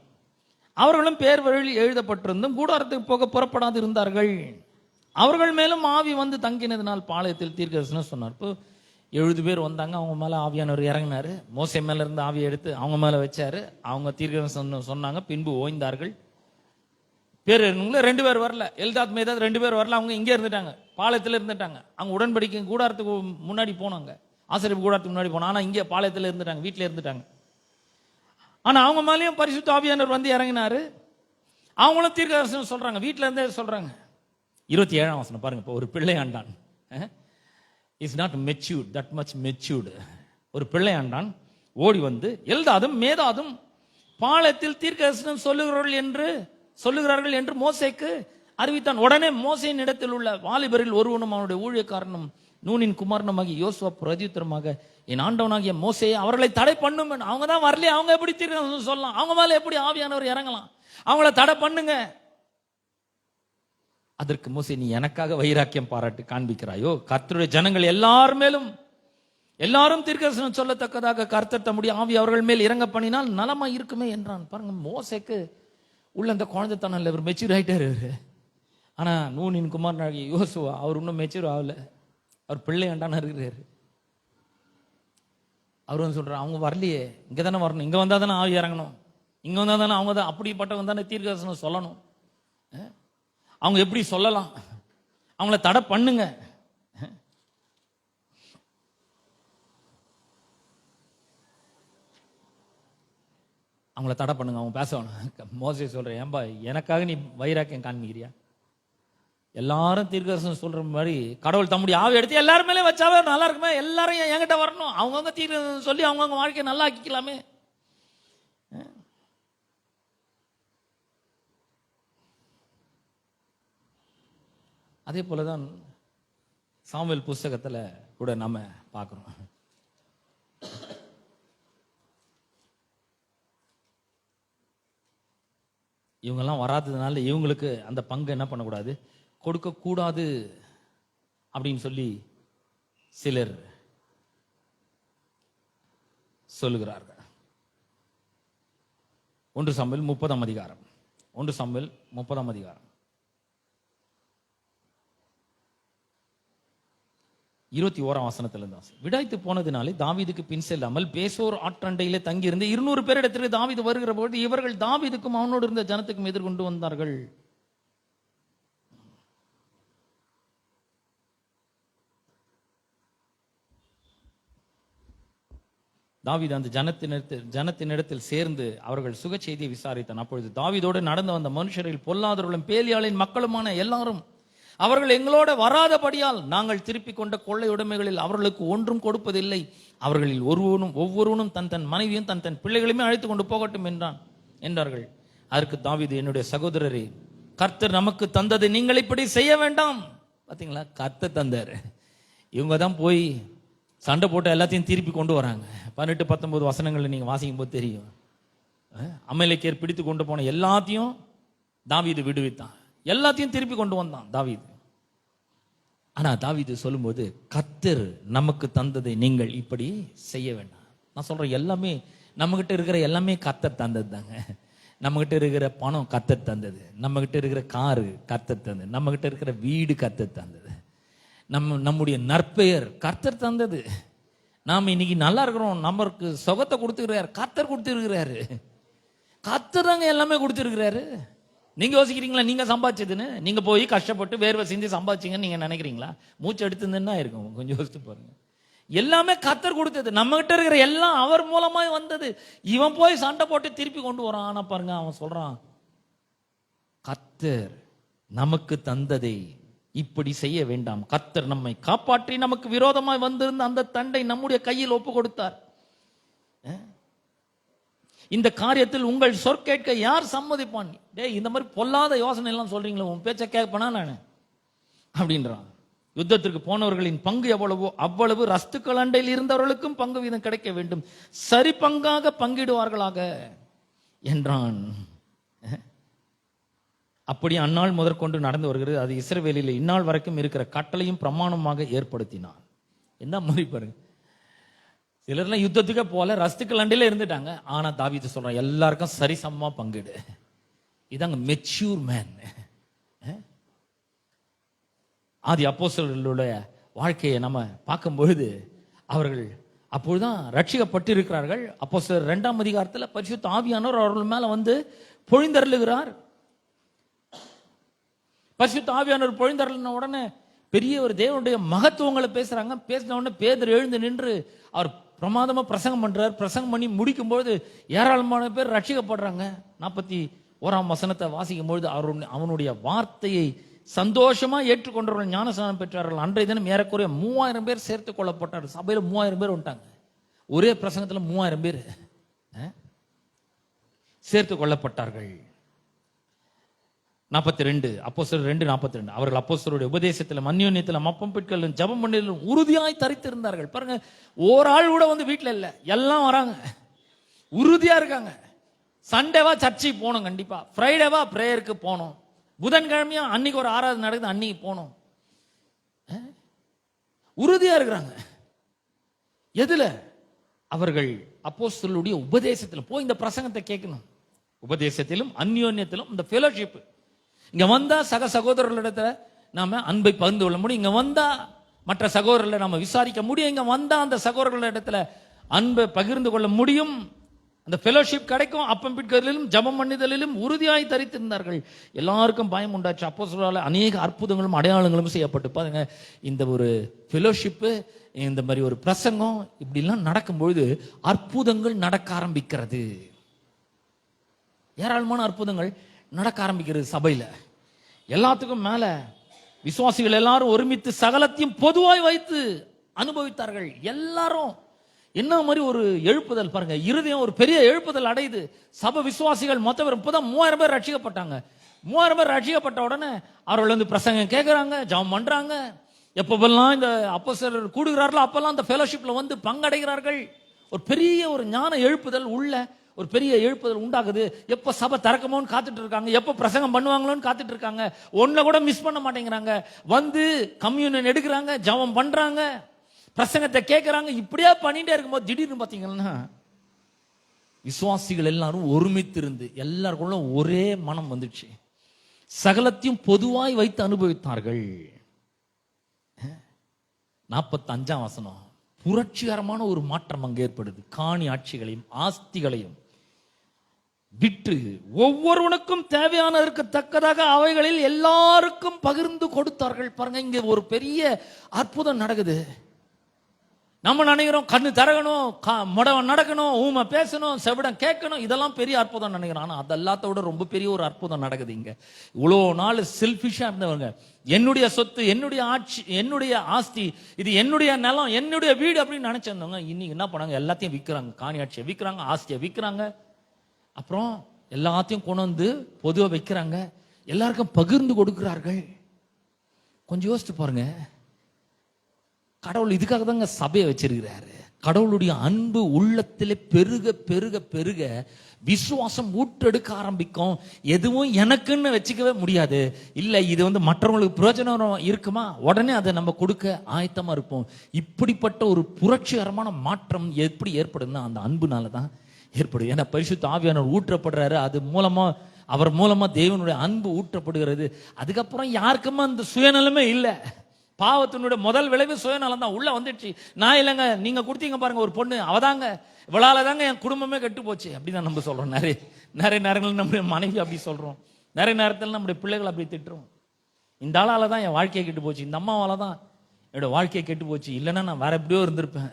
அவர்களும் பேர் வழியில் எழுதப்பட்டிருந்தும் கூடாரத்துக்கு போக புறப்படாது இருந்தார்கள். அவர்கள் மேலும் ஆவி வந்து தங்கினதினால் பாளையத்தில் தீர்க்கதரிசனம் சொன்னார். இப்போ 70 பேர் வந்தாங்க. அவங்க மேல ஆவியானவர் இறங்கினாரு. மோசே மேல இருந்து ஆவியை எடுத்து அவங்க மேல வச்சாரு. அவங்க தீர்க்கதரிசனம் சொன்னாங்க. பின்பு ஓய்ந்தார்கள். பேர் 2 பேர் வரல. எல்தாத் மேதாத் 2 பேர் வரல. அவங்க இங்கே இருந்துட்டாங்க, பாளையத்தில் இருந்துட்டாங்க. அவங்க உடன்படிக்கை கூடாரத்துக்கு முன்னாடி போனாங்க, ஆசிரியப்பு கூடாரத்துக்கு முன்னாடி போனாங்க. ஆனா இங்கே பாளையத்தில் இருந்துட்டாங்க, வீட்டில் இருந்துட்டாங்க. ஆனா அவங்க மேலேயும் பரிசுத்த ஆவியானவர் வந்து இறங்கினாரு. அவங்களும் தீர்க்கதரிசனம் சொல்றாங்க, வீட்டில இருந்தே சொல்றாங்க. 27ஆம் வசனம் பாருங்க. இப்போ ஒரு பிள்ளையாண்டான், is not matured, that much matured. ஒரு பிள்ளையாண்டான் ஓடி வந்து எல்தாதும் மேதாதும் பாளையத்தில் தீர்க்கதரிசனம் சொல்லுகிறார்கள் என்று மோசேக்கு அறிவித்தான். உடனே மோசேயின் இடத்தில் உள்ள வாலிபரில் ஒருவனும் அவனுடைய ஊழியக்காரனும் நூனின் குமாரனுமாகிய யோசுவா பிரதியுத்தரமாக, என் ஆண்டவனாகிய மோசே, அவர்களை தடை பண்ணும். அவங்க தான் வரலையே, அவங்க எப்படி தீர்க்கதரிசனம் சொல்லலாம்? அவங்க மேல எப்படி ஆவியானவர் இறங்கலாம்? அவங்கள தடை பண்ணுங்க. அதற்கு மோசே, நீ எனக்காக வைராக்கியம் பாராட்டு காண்பிக்கிறாயோ? கர்த்தருடைய ஜனங்கள் எல்லாரும் தீர்க்கதரிசனம் சொல்லத்தக்கதாக கர்த்தர் தம்முடைய ஆவி அவர்கள் மேல் இறங்க பண்ணினால் நலமா இருக்குமே என்றான். பாருங்க, மோசேக்கு உள்ள அந்த குழந்தைத்தனம் இல்லை, இவர் மெச்சூர் ஆயிட்டாரு. ஆனா நூனின் குமாரனாகிய யோசுவா, அவர் இன்னும் மெச்சூர் ஆகல, அவர் பிள்ளையாண்டான இருக்கிறாரு. அவர் வந்து சொல்றாரு, அவங்க வரலையே, இங்க தானே வரணும், இங்க வந்தா தானே ஆவி இறங்கணும், இங்க வந்தா தானே அவங்க தான் அப்படிப்பட்டவங்க தானே தீர்க்கதரிசனம் சொல்லணும். அவங்க எப்படி சொல்லலாம்? அவங்கள தடை பண்ணுங்க. அவங்கள தடை பண்ணுங்க, அவங்க பேசணும். மோசே சொல்றேன், ஏன்பா எனக்காக நீ வைராக்கியம் காண்பிக்கிறியா? எல்லாரும் தீர்க்கதரிசனம் சொல்ற மாதிரி கடவுள் தம்முடைய ஆவி எடுத்து எல்லாரும் மேலே வச்சாவே நல்லா இருக்குமே. எல்லாரும் என்கிட்ட வரணும், அவங்கவுங்க தீர்க்கதரிசனம் சொல்லி அவங்கவுங்க வாழ்க்கையை நல்லா ஆக்கிக்கலாமே. அதே போலதான் சாமுவேல் புஸ்தகத்துல கூட நாம பார்க்கிறோம். இவங்கெல்லாம் வராததுனால இவங்களுக்கு அந்த பங்கு என்ன பண்ணக்கூடாது, கொடுக்க கூடாது அப்படின்னு சொல்லி சிலர் சொல்லுகிறார்கள். 1 சாமுவேல் 30ஆம் அதிகாரம், 1 சாமுவேல் 30ஆம் அதிகாரம் 21ஆம் வசனத்திலிருந்து. விடாய்த்து போனதினாலே தாவீதுக்கு பின் செல்லாமல் பேசோர் ஆற்றண்டையிலே தங்கியிருந்து 200 பேரிடத்திற்கு தாவீது வருகிற பொழுது இவர்கள் தாவீதுக்கும் அவனோடு இருந்த ஜனத்துக்கும் எதிர்கொண்டு வந்தார்கள். தாவீது அந்த ஜனத்தினிடத்தில் சேர்ந்து அவர்கள் சுக செய்தியை விசாரித்தான். அப்பொழுது தாவீதோடு நடந்து வந்த மனுஷரில் பொல்லாதவர்களும் பேலியாளின் மக்களுமான எல்லாரும், அவர்கள் எங்களோட வராதபடியால் நாங்கள் திருப்பி கொண்ட கொள்ளை உடைமைகளில் அவர்களுக்கு ஒன்றும் கொடுப்பதில்லை. அவர்களில் ஒவ்வொருவனும் தன் மனைவியும் தன் பிள்ளைகளையுமே அழைத்து கொண்டு போகட்டும் என்றார்கள். அதற்கு தாவீது, என்னுடைய சகோதரரே, கர்த்தர் நமக்கு தந்ததை நீங்கள் இப்படி செய்ய வேண்டாம். பாத்தீங்களா, கர்த்தர் தந்தார், இவங்க தான் போய் சண்டை போட்டு எல்லாத்தையும் திருப்பி கொண்டு வராங்க. 18-19 வசனங்கள் நீங்க வாசிக்கும் போது தெரியும். அமலேக்கியர் பிடித்து கொண்டு போன எல்லாத்தையும் தாவீது விடுவித்தான், எல்லாத்தையும் திருப்பி கொண்டு வந்தான் தாவீது. ஆனா தாவீது சொல்லும்போது, கர்த்தர் நமக்கு தந்ததை நீங்கள் இப்படி செய்ய வேண்டாம். நான் சொல்றேன், எல்லாமே நம்ம கிட்ட இருக்கிற எல்லாமே கர்த்தர் தந்தது தாங்க. நம்ம கிட்ட இருக்கிற பணம் கர்த்தர் தந்தது, நம்ம கிட்ட இருக்கிற காரு கர்த்தர் தந்தது, நம்ம கிட்ட இருக்கிற வீடு கர்த்தர் தந்தது, நம்முடைய நற்பெயர் கர்த்தர் தந்தது. நாம இன்னைக்கு நல்லா இருக்கிறோம், நமக்கு சுகத்தை கொடுத்துருக்கிறாரு, கர்த்தர் கொடுத்துருக்கிறாரு. கர்த்தர் தாங்க எல்லாமே கொடுத்துருக்கிறாரு. நீங்க யோசிக்கிறீங்களா நீங்க சம்பாதிச்சதுன்னு? நீங்க போய் கஷ்டப்பட்டு வேர்வை செஞ்சு சம்பாதிச்சீங்கன்னு நீங்க நினைக்கிறீங்களா? மூச்சு எடுத்துருந்துன்னா இருக்கும், கொஞ்சம் யோசித்து பாருங்க. எல்லாமே கர்த்தர் கொடுத்தது, நம்ம கிட்ட இருக்கிற எல்லாம் அவர் மூலமா வந்தது. இவன் போய் சண்டை போட்டு திருப்பி கொண்டு வரான். ஆனா பாருங்க, அவன் சொல்றான், கர்த்தர் நமக்கு தந்ததை இப்படி செய்ய வேண்டாம். கர்த்தர் நம்மை காப்பாற்றி நமக்கு விரோதமாய் வந்திருந்த அந்த தண்டை நம்முடைய கையில் ஒப்பு கொடுத்தார். இந்த காரியத்தில் உங்கள் சொற்கேட்க யார் சம்மதிப்பான்? டேய், இந்த மாதிரி பொல்லாத யோசனை எல்லாம் சொல்றீங்களா, உன் பேச்ச கேட்பனா நான் அப்படின்றான். யுத்தத்திற்கு போனவர்களின் பங்கு எவ்வளவோ அவ்வளவு ரஸ்துக்கள் அண்டையில் இருந்தவர்களுக்கும் பங்கு வீதம் கிடைக்க வேண்டும், சரி பங்காக பங்கிடுவார்களாக என்றான். அப்படி அந்நாள் முதற்கொண்டு நடந்து வருகிறது. அது இஸ்ரவேலில் இந்நாள் வரைக்கும் இருக்கிற கட்டளையும் பிரமாணமாக ஏற்படுத்தினான். என்ன மாதிரி பாருங்க, சிலர்லாம் யுத்தத்துக்கே போல, ரஸ்துக்கு லண்டில இருந்துட்டாங்க. ஆனா தாவீது சொல்றான், எல்லாருக்கும் சரிசமமா பங்கிடு. இதாங்க மெச்சூர் மேன். ஆதி அப்போஸ்தலர்களுடைய வாழ்க்கையை நம்ம பார்க்கும்பொழுது அவர்கள் அப்பொழுதுதான் ரட்சிக்கப்பட்டு இருக்கிறார்கள். அப்போஸ்தலர் 2ஆம் அதிகாரத்தில் பரிசுத்த ஆவியானவர் அவர்கள் மேல வந்து பொழிந்தருளுகிறார். பரிசுத்த ஆவியானவர் பொழிந்தருளின உடனே பெரிய ஒரு தேவனுடைய மகத்துவங்களை பேசுறாங்க. பேசின உடனே பேதுரு எழுந்து நின்று அவர் பிரமாதமா பிரசங்கம் பண்றார். பிரசங்கம் பண்ணி முடிக்கும்போது ஏராளமான பேர் ரட்சிக்கப்படுறாங்க. 41ஆம் வசனத்தை வாசிக்கும் பொழுது அவனுடைய வார்த்தையை சந்தோஷமா ஏற்றுக்கொண்டவர்கள் ஞானஸ்நானம் பெற்றார்கள். அன்றைய தினம் ஏறக்குறைய 3000 பேர் சேர்த்துக் கொள்ளப்பட்டார்கள். சபையில 3000 பேர் வந்துட்டாங்க. ஒரே பிரசங்கத்துல 3000 பேர் சேர்த்துக் கொள்ளப்பட்டார்கள். 42 அப்போஸ்தலர் 2:42 அவர்கள் அப்போஸ்தலருடைய உபதேசத்திலும் அந்யோன்யத்திலும் அப்பம் பிட்களிலும் ஜெபம் பண்ணிலும் உறுதியாய் தரித்திருந்தார்கள். பாருங்க, ஒரு ஆள் கூட வந்து வீட்டுல இல்ல, எல்லாம் வராங்க, உறுதியா இருக்காங்க. சண்டேவா சர்ச்சைக்கு போகணும், கண்டிப்பா ஃப்ரைடேவா பிரேயருக்கு போகணும், புதன்கிழமையா அன்னைக்கு ஒரு ஆராதனை நடக்குது, அன்னைக்கு போகணும். உறுதியா இருக்கிறாங்க. எதுல? அவர்கள் அப்போஸ்தலருடைய உபதேசத்தில் போய் இந்த பிரசங்கத்தை கேட்கணும். உபதேசத்திலும் அந்யோன்யத்திலும் இந்த ஃபெலோஷிப். இங்க வந்தா சக சகோதரர்களிடத்துல நாம அன்பை பகிர்ந்து கொள்ள முடியும். இங்க வந்தா மற்ற சகோதரர்களை நாம விசாரிக்க முடியும். இங்க வந்தா அந்த சகோதரர்களிடத்துல அன்பை பகிர்ந்து கொள்ள முடியும். அந்த ஃபெலோஷிப் கிடைக்கும். அப்பம் பிட்களிலும் ஜெபம் பண்ணுதலிலும் உறுதியாய் தரித்திருந்தார்கள். எல்லாருக்கும் பயம் உண்டாச்சு. அப்போஸ்தலரால் அநேக அற்புதங்களும் அடையாளங்களும் செய்யப்பட்டு பாருங்க. இந்த ஒரு ஃபெலோஷிப்பு, இந்த மாதிரி ஒரு பிரசங்கம் இப்படிலாம் நடக்கும்பொழுது அற்புதங்கள் நடக்க ஆரம்பிக்கிறது. ஏராளமான அற்புதங்கள் நடக்க ஆரம்பிக்கிறது சபையில. எல்லாத்துக்கும் மேல விசுவாசிகள் எல்லாரும் ஒருமித்து சகலத்தையும் பொதுவாய் வைத்து அனுபவித்தார்கள். எல்லாரும் என்ன மாதிரி ஒரு எழுப்புதல் பாருங்க. இருதயம் ஒரு பெரிய எழுப்புதல் அடையுது. சபை விசுவாசிகள் மொத்தம் இப்பதான் 3000 பேர் ரட்சிக்கப்பட்டாங்க. 3000 பேர் ரட்சிக்கப்பட்ட உடனே அவர்கள் வந்து பிரசங்கம் கேட்கிறாங்க, ஜெபம் பண்றாங்க. எப்பெல்லாம் இந்த அப்போஸ்தலர் கூடுகிறார்களோ அப்பெல்லாம் அந்த ஃபெலோஷிப்ல வந்து பங்கடைகிறார்கள். ஒரு பெரிய ஒரு ஞான எழுப்புதல் உள்ள ஒரு பெரிய எழுப்புதல் உண்டாகுது. எப்ப சபை திறக்கமோன்னு காத்துட்டு இருக்காங்க, எப்ப பிரசங்கம் பண்ணுவாங்களோன்னு காத்துட்டு இருக்காங்க. ஒன்ன கூட மிஸ் பண்ண மாட்டேங்கிறாங்க. வந்து கம்யூனியன் எடுக்கிறாங்க, ஜெபம் பண்றாங்க, பிரசங்கத்தை கேட்கிறாங்க. இப்படியே பண்ணிட்டே இருக்கும்போது திடீர்னு பாத்தீங்கன்னா விசுவாசிகள் எல்லாரும் ஒருமித்து இருந்து எல்லாருக்குள்ள ஒரே மனம் வந்துச்சு. சகலத்தையும் பொதுவாய் வைத்து அனுபவித்தார்கள். 45ஆம் வசனம், புரட்சிகரமான ஒரு மாற்றம் அங்கு ஏற்படுது. காணி ஆட்சிகளையும் ஆஸ்திகளையும் விற்று ஒவ்வொருவனுக்கும் தேவையானதற்கு தக்கதாக அவைகளில் எல்லாருக்கும் பகிர்ந்து கொடுத்தார்கள். பாருங்க, இங்க ஒரு பெரிய அற்புதம் நடக்குது. நம்ம நினைக்கிறோம் கண்ணு திறக்கணும், முடவன் நடக்கணும், ஊமை பேசணும், செவிடம் கேட்கணும், இதெல்லாம் பெரிய அற்புதம் நினைக்கிறோம். ஆனா அது எல்லாத்தோட ரொம்ப பெரிய ஒரு அற்புதம் நடக்குது இங்க. இவ்வளோ நாள் செல்ஃபிஷா இருந்தவங்க, என்னுடைய சொத்து, என்னுடைய ஆட்சி, என்னுடைய ஆஸ்தி, இது என்னுடைய நிலம், என்னுடைய வீடு அப்படின்னு நினைச்சிருந்தவங்க இன்னைக்கு என்ன பண்ணாங்க? எல்லாத்தையும் விற்கிறாங்க. காணி ஆட்சியை விற்கிறாங்க, ஆஸ்தியை விற்கிறாங்க, அப்புறம் எல்லாத்தையும் கொண்டு வந்து பொதுவாக வைக்கிறாங்க, எல்லாருக்கும் பகிர்ந்து கொடுக்கிறார்கள். கொஞ்சம் யோசிச்சு பாருங்க. கடவுள் இதுக்காக தாங்க சபையை வச்சிருக்கிறாரு. கடவுளுடைய அன்பு உள்ளத்திலே பெருக பெருக பெருக விசுவாசம் ஊற்றெடுக்க ஆரம்பிக்கும். எதுவும் எனக்குன்னு வச்சுக்கவே முடியாது. இல்ல இது வந்து மற்றவங்களுக்கு பிரயோஜனம் இருக்குமா, உடனே அதை நம்ம கொடுக்க ஆயத்தமா இருப்போம். இப்படிப்பட்ட ஒரு புரட்சிகரமான மாற்றம் எப்படி ஏற்படுதுன்னா அந்த அன்புனால தான் ஏற்படுது. ஏன்னா பரிசுத்த ஆவியானவர் ஊற்றப்படுறாரு, அது மூலமா அவர் மூலமா தேவனுடைய அன்பு ஊற்றப்படுகிறது. அதுக்கப்புறம் யாருக்குமே அந்த சுயநலமே இல்லை. பாவத்தினுடைய முதல் விளைவு சுயநலம் தான் உள்ள வந்துடுச்சு. நான் இல்லைங்க, நீங்க கொடுத்தீங்க பாருங்க ஒரு பொண்ணு, அவதாங்க இவளால தாங்க என் குடும்பமே கெட்டு போச்சு அப்படிதான் நம்ம சொல்றோம். நிறைய நேரங்கள் நம்முடைய மனைவி அப்படி சொல்றோம், நிறைய நேரத்தில் நம்முடைய பிள்ளைகள் அப்படி திட்டுறோம். இந்த ஆளால தான் என் வாழ்க்கையை கெட்டு போச்சு, இந்த அம்மாவால தான் என்னோட வாழ்க்கையை கெட்டு போச்சு, இல்லைன்னா நான் வேற எப்படியோ இருந்திருப்பேன்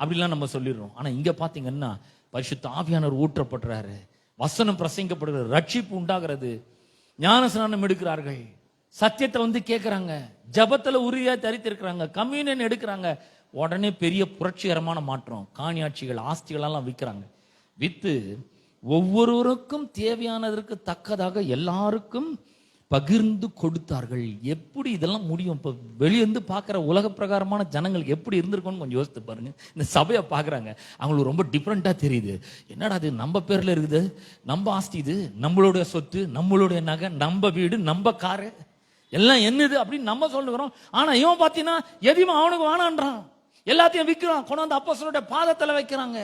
அப்படிலாம் நம்ம சொல்லிடுறோம். ஆனா இங்க பாத்தீங்கன்னா பரிசுத்த ஆவியானவர் ஊற்றப்படுறாரு, வசனம் பிரசங்கப்படுகிறது, ரட்சிப்பு உண்டாகிறது, ஞானஸ்நானம் எடுக்கிறார்கள், சத்தியத்தை வந்து கேட்கிறாங்க, ஜபத்துல உறுதியா தரித்திருக்கிறாங்க, கம்யூனியன் எடுக்கிறாங்க. உடனே பெரிய புரட்சிகரமான மாற்றம். காணியாட்சிகள் ஆஸ்திகள் எல்லாம் விற்கிறாங்க. வித்து ஒவ்வொருவருக்கும் தேவையானதற்கு தக்கதாக எல்லாருக்கும் பகிர்ந்து கொடுத்தார்கள். எப்படி இதெல்லாம் முடியும்? இப்ப வெளியிருந்து பார்க்குற உலக பிரகாரமான ஜனங்களுக்கு எப்படி இருந்திருக்கும்னு கொஞ்சம் யோசித்து பாருங்க. இந்த சபையை பார்க்குறாங்க, அவங்களுக்கு ரொம்ப டிஃப்ரெண்டா தெரியுது. என்னடா அது நம்ம பேர்ல இருக்குது, நம்ம ஆஸ்தி, இது நம்மளுடைய சொத்து, நம்மளுடைய நகை, நம்ம வீடு, நம்ம காரு, எல்லாம் என்னது அப்படின்னு நம்ம சொல்லுகிறோம். ஆனா இவன் பார்த்தீங்கன்னா எதையும் அவனுக்கு வேணான்றான். எல்லாத்தையும் விற்கிறான், கொண்டாந்து அப்போஸ்தலருடைய பாதத்தில் வைக்கிறாங்க,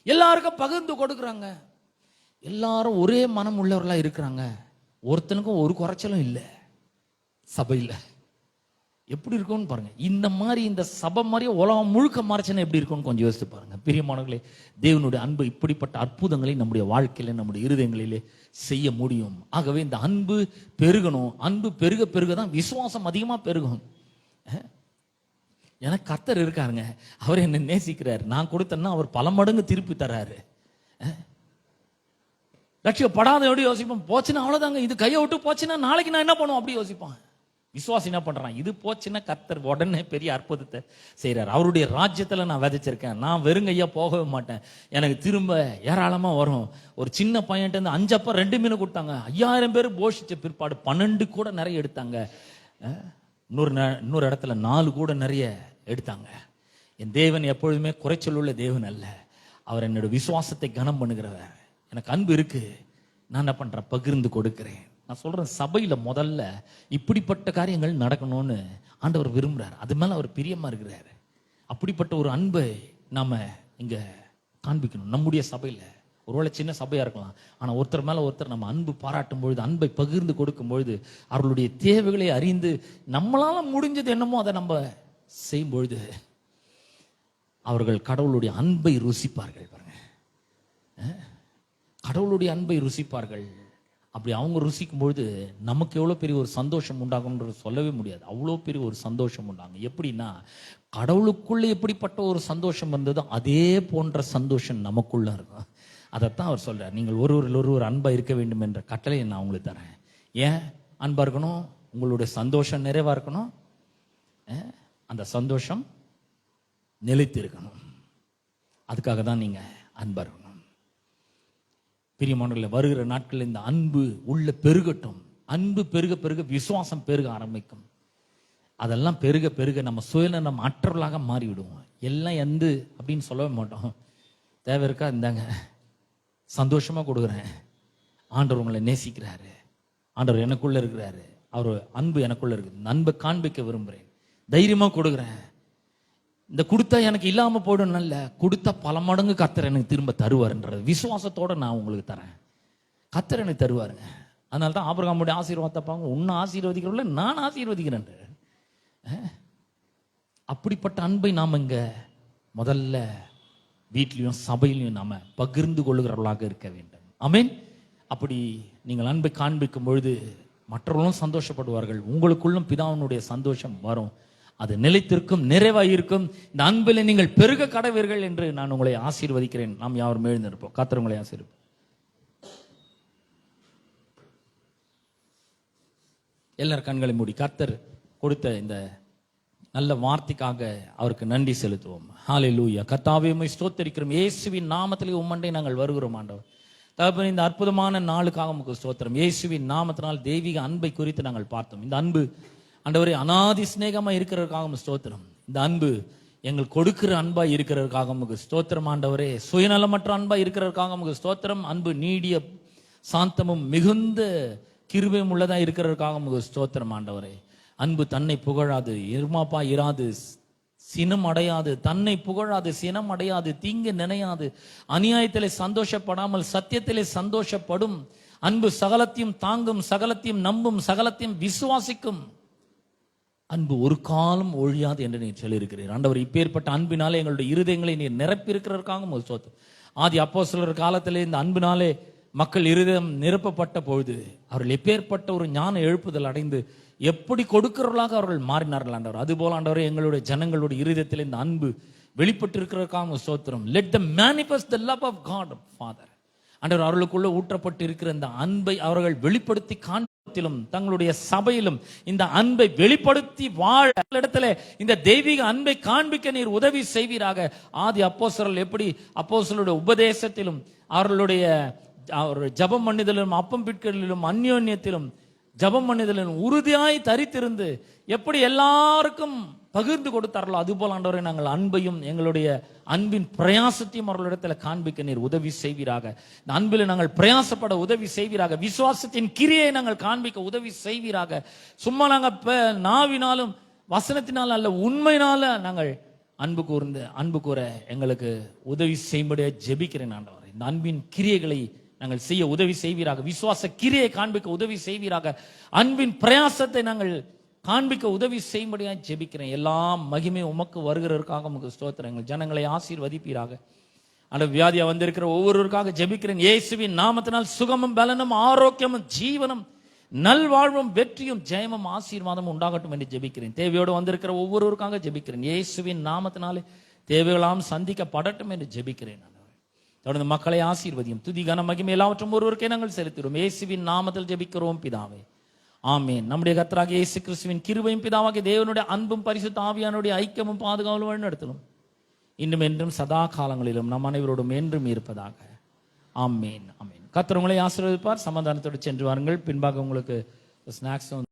எல்லாருக்கும் பகிர்ந்து கொடுக்குறாங்க. எல்லாரும் ஒரே மனம் உள்ளவர்களா இருக்கிறாங்க. ஒருத்தனுக்கும் ஒரு குறைச்சலும் இல்லை சபையில். எப்படி இருக்கும்னு பாருங்க. இந்த மாதிரி இந்த சபை மாதிரி உலகம் முழுக்க மாறிச்சுன்னா எப்படி இருக்கும்னு கொஞ்சம் யோசித்து பாருங்க. பிரியமானவர்களே, தேவனுடைய அன்பு இப்படிப்பட்ட அற்புதங்களை நம்முடைய வாழ்க்கையில, நம்முடைய இருதயங்களிலே செய்ய முடியும். ஆகவே இந்த அன்பு பெருகணும். அன்பு பெருக பெருக தான் விசுவாசம் அதிகமா பெருகும். எனக்கு கர்த்தர் இருக்காருங்க, அவர் என்ன நேசிக்கிறார். நான் கொடுத்தேன்னா அவர் பல மடங்கு திருப்பி தர்றாரு. லட்சியப்படாத எப்படி யோசிப்போம், போச்சுன்னா அவ்வளவுதாங்க, இது கையை விட்டு போச்சுன்னா நாளைக்கு நான் என்ன பண்ணுவோம் அப்படி யோசிப்பான். விசுவாசி என்ன பண்றான், இது போச்சுன்னா கர்த்தர் உடனே பெரிய அற்புதத்தை செய்யறாரு. அவருடைய ராஜ்யத்துல நான் விதைச்சிருக்கேன், நான் வெறுங்கையா போகவே மாட்டேன், எனக்கு திரும்ப ஏராளமா வரும். ஒரு சின்ன பையன்ட்டு இருந்து 5 அப்பம் 2 மீன் கொடுத்தாங்க, 5000 பேர் போஷிச்ச பிற்பாடு 12 கூட நிறைய எடுத்தாங்க. இன்னொரு இடத்துல 4 கூட நிறைய எடுத்தாங்க. என் தேவன் எப்பொழுதுமே குறைச்சல் உள்ள தேவன் அல்ல, அவர் என்னோட விசுவாசத்தை கனம் பண்ணுகிறவர். எனக்கு அன்பு இருக்கு, நான் என்ன பண்றேன், பகிர்ந்து கொடுக்கிறேன். நான் சொல்றேன், சபையில முதல்ல இப்படிப்பட்ட காரியங்கள் நடக்கணும்னு ஆண்டவர் விரும்புறாரு. அது மேல அவர் பிரியமா இருக்கிறாரு. அப்படிப்பட்ட ஒரு அன்பை நாம இங்க காண்பிக்கணும் நம்முடைய சபையில. ஒருவேளை சின்ன சபையா இருக்கலாம், ஆனா ஒருத்தர் மேல ஒருத்தர் நம்ம அன்பு பாராட்டும் பொழுது, அன்பை பகிர்ந்து கொடுக்கும் பொழுது, அவர்களுடைய தேவைகளை அறிந்து நம்மளால முடிஞ்சது என்னமோ அதை நம்ம செய்யும் பொழுது அவர்கள் கடவுளுடைய அன்பை ருசிப்பார்கள். பாருங்க, கடவுளுடைய அன்பை ருசிப்பார்கள். அப்படி அவங்க ருசிக்கும் பொழுது நமக்கு எவ்வளோ பெரிய ஒரு சந்தோஷம் உண்டாகும்ன்றது சொல்லவே முடியாது. அவ்வளோ பெரிய ஒரு சந்தோஷம் உண்டாகும். எப்படின்னா, கடவுளுக்குள்ளே எப்படிப்பட்ட ஒரு சந்தோஷம் வந்ததோ அதே போன்ற சந்தோஷம் நமக்குள்ள இருக்கும். அதைத்தான் அவர் சொல்றார், நீங்கள் ஒருவர் அன்பா இருக்க வேண்டும் என்ற கட்டளையை நான் உங்களுக்கு தரேன். ஏன் அன்பா இருக்கணும்? உங்களுடைய சந்தோஷம் நிறைவா இருக்கணும், அந்த சந்தோஷம் நிலைத்து இருக்கணும். அதுக்காக தான் நீங்க அன்பா இருக்கணும். பிரியமானவர்களே, வருகிற நாட்களில் இந்த அன்பு உள்ள பெருகட்டும். அன்பு பெருக பெருக விசுவாசம் பெருக ஆரம்பிக்கும். அதெல்லாம் பெருக பெருக நம்ம சுயநலம் அற்றவர்களாக மாறிவிடுவோம். எல்லாம் எந்து அப்படின்னு சொல்லவே மாட்டோம். தேவை இருக்கா, இந்தாங்க சந்தோஷமா கொடுக்குறேன், ஆண்டவர் உங்களை நேசிக்கிறாரு, ஆண்டவர் எனக்குள்ள இருக்கிறாரு, அவர் அன்பு எனக்குள்ள இருக்குது, இந்த அன்பை காண்பிக்க விரும்புகிறேன், தைரியமா கொடுக்குறேன். இந்த கொடுத்தா எனக்கு இல்லாம போயிடும், நல்ல கொடுத்தா பல மடங்கு கர்த்தர் எனக்கு திரும்ப தருவாருன்றது விசுவாசத்தோட நான் உங்களுக்கு தரேன். கர்த்தர் எனக்கு தருவாருங்க. அதனால தான் ஆபிரகாமுடைய ஆசீர்வாதத்தை பாங்க, உன்னை ஆசீர்வதிக்கிறவங்கள நான் ஆசீர்வதிக்கிறேன். அப்படிப்பட்ட அன்பை நாம் இங்க முதல்ல வீட்லையும் சபையிலையும் நாம பகிர்ந்து கொள்ளுகிறவர்களாக இருக்க வேண்டும். ஆமென். அப்படி நீங்கள் அன்பை காண்பிக்கும் பொழுது மற்றவர்களும் சந்தோஷப்படுவார்கள், உங்களுக்குள்ளும் பிதாவினுடைய சந்தோஷம் வரும், அது நிலைத்திருக்கும், நிறைவாயிருக்கும். இந்த அன்பில் நீங்கள் பெருக கடவீர்கள் என்று நான் உங்களை ஆசீர்வதிக்கிறேன். நாம் யாரும் எழுந்திருப்போம். கர்த்தர் உங்களை ஆசீர்வதிப்பார். எல்லாரும் கண்களை மூடி கர்த்தர் கொடுத்த இந்த நல்ல வார்த்தைக்காக அவருக்கு நன்றி செலுத்துவோம். ஹல்லேலூயா. கர்த்தாவே உம்மை ஸ்தோத்திரிக்கிறோம். இயேசுவின் நாமத்திலே உம்மண்டை நாங்கள் வருகிறோம் ஆண்டவர். தகப்பனே, இந்த அற்புதமான நாளுக்காக உமக்கு ஸ்தோத்திரம். இயேசுவின் நாமத்தினால் தெய்வீக அன்பை குறித்து நாங்கள் பார்த்தோம். இந்த அன்பு ஆண்டவரே அநாதி சிநேகமா இருக்கிறதுக்காக ஸ்தோத்திரம். இந்த அன்பு எங்கள் கொடுக்கிற அன்பா இருக்கிறதுக்காக உமக்கு ஸ்தோத்திரம் ஆண்டவரே. சுயநலமற்ற அன்பா இருக்கிறதுக்காக உமக்கு ஸ்தோத்திரம். அன்பு நீடிய சாந்தமும் மிகுந்த கிருபையும் உள்ளதா இருக்கிறதுக்காக உமக்கு ஸ்தோத்திரம் ஆண்டவரே. அன்பு தன்னை புகழாது, இருமாப்பா இராது, சினம் அடையாது, தன்னை புகழாது, சினம் அடையாது, தீங்கு நினையாது, அநியாயத்திலே சந்தோஷப்படாமல் சத்தியத்திலே சந்தோஷப்படும். அன்பு சகலத்தையும் தாங்கும், சகலத்தையும் நம்பும், சகலத்தையும் விசுவாசிக்கும். அன்பு ஒரு காலம் ஒழியாது என்று நீர் சொல்லியிருக்கிறீர் ஆண்டவர். இப்பேற்பட்ட அன்பினாலே எங்களுடைய இருதயங்களை நீர் நிரப்பி இருக்கிறதற்காக சோத்து. ஆதி அப்போஸ்தலர் காலத்திலே இந்த அன்பினாலே மக்கள் இருதயம் நிரப்பப்பட்ட பொழுது அவர்கள் எப்பேற்பட்ட ஒரு ஞான எழுப்புதல் அடைந்து எப்படி கொடுக்கிறவர்களாக அவர்கள் மாறினார்கள் ஆண்டவர். அதுபோல ஆண்டவரே, எங்களுடைய ஜனங்களுடைய இருதயத்தில் இந்த அன்பு வெளிப்பட்டு இருக்கிறதற்காக ஸ்தோத்திரம். Let them manifest the love of God Father. ஆண்டவர், அவர்களுக்குள்ள ஊற்றப்பட்டு இருக்கிற இந்த அன்பை அவர்கள் வெளிப்படுத்தி காண்பதிலும் தங்களுடைய சபையிலும் இந்த அன்பை வெளிப்படுத்தி வாழ இடத்துல இந்த தெய்வீக அன்பை காண்பிக்க நீர் உதவி செய்வீராக. ஆதி அப்போஸ்தலர்கள் எப்படி அப்போஸ்தலருடைய உபதேசத்திலும் அவர்களுடைய ஜபம் பண்ணுதலிலும் அப்பம் பிட்களிலும் அந்யோன்யத்திலும் ஜபம் பண்ணுதலிலும் உறுதியாய் தரித்திருந்து எப்படி எல்லாருக்கும் பகிர்ந்து கொடுத்தார்களோ அதுபோல் ஆண்டவரை நாங்கள் அன்பையும் எங்களுடைய அன்பின் பிரயாசத்தையும் அவர்களிடத்துல காண்பிக்க நீர் உதவி செய்வீராக. இந்த அன்பில் நாங்கள் பிரயாசப்பட உதவி செய்வீராக. விசுவாசத்தின் கிரியை நாங்கள் காண்பிக்க உதவி செய்வீராக. சும்மா நாங்கள் நாவினாலும் வசனத்தினால அல்ல, உண்மையினால நாங்கள் அன்பு கூற எங்களுக்கு உதவி செய்யும்படியாக ஜெபிக்கிறேன் ஆண்டவரே. இந்த அன்பின் கிரியைகளை நாங்கள் செய்ய உதவி செய்வீராக. விசுவாச கிரியை காண்பிக்க உதவி செய்வீராக. அன்பின் பிரயாசத்தை நாங்கள் காண்பிக்க உதவி செய்யும்படியாக ஜெபிக்கிறேன். எல்லாம் மகிமை உமக்கு வருகிறதற்காக உமக்கு ஸ்தோத்திரம். எங்கள் ஜனங்களை ஆசீர்வதிப்பீராக. அந்த வியாதியா வந்திருக்கிற ஒவ்வொருவருக்காக ஜெபிக்கிறேன். இயேசுவின் நாமத்தினால் சுகமும் பலனும் ஆரோக்கியமும் ஜீவனும் நல்வாழ்வும் வெற்றியும் ஜெயமும் ஆசீர்வாதமும் உண்டாகட்டும் என்று ஜெபிக்கிறேன். தேவையோடு வந்திருக்கிற ஒவ்வொருவருக்காக ஜெபிக்கிறேன். இயேசுவின் நாமத்தினாலே தேவைகளாம் சந்திக்கப்படட்டும் என்று ஜெபிக்கிறேன். தொடர்ந்து மக்களை ஆசீர்வதியும். துதி கன மகிமை எல்லாவற்றும் ஒருவருக்கே நாங்கள் செலுத்துகிறோம். இயேசுவின் நாமத்தில் ஜெபிக்கிறோம் பிதாவே, ஆமென். நம்முடைய கர்த்தராகிய இயேசு கிறிஸ்துவின் கிருபையும் பிதாவாகிய தேவனுடைய அன்பும் பரிசுத்த ஆவியானுடைய ஐக்கியமும் பாதுகாவலும் வழிநடத்தலும் இன்னும் என்றும் சதா காலங்களிலும் நம் அனைவரோடும் என்றும் இருப்பதாக. ஆமென், ஆமென். கர்த்தர் உங்களை ஆசீர்வதிப்பார். சமாதானத்தோடு சென்று வாருங்கள். பின்பாக உங்களுக்கு ஸ்நாக்ஸ்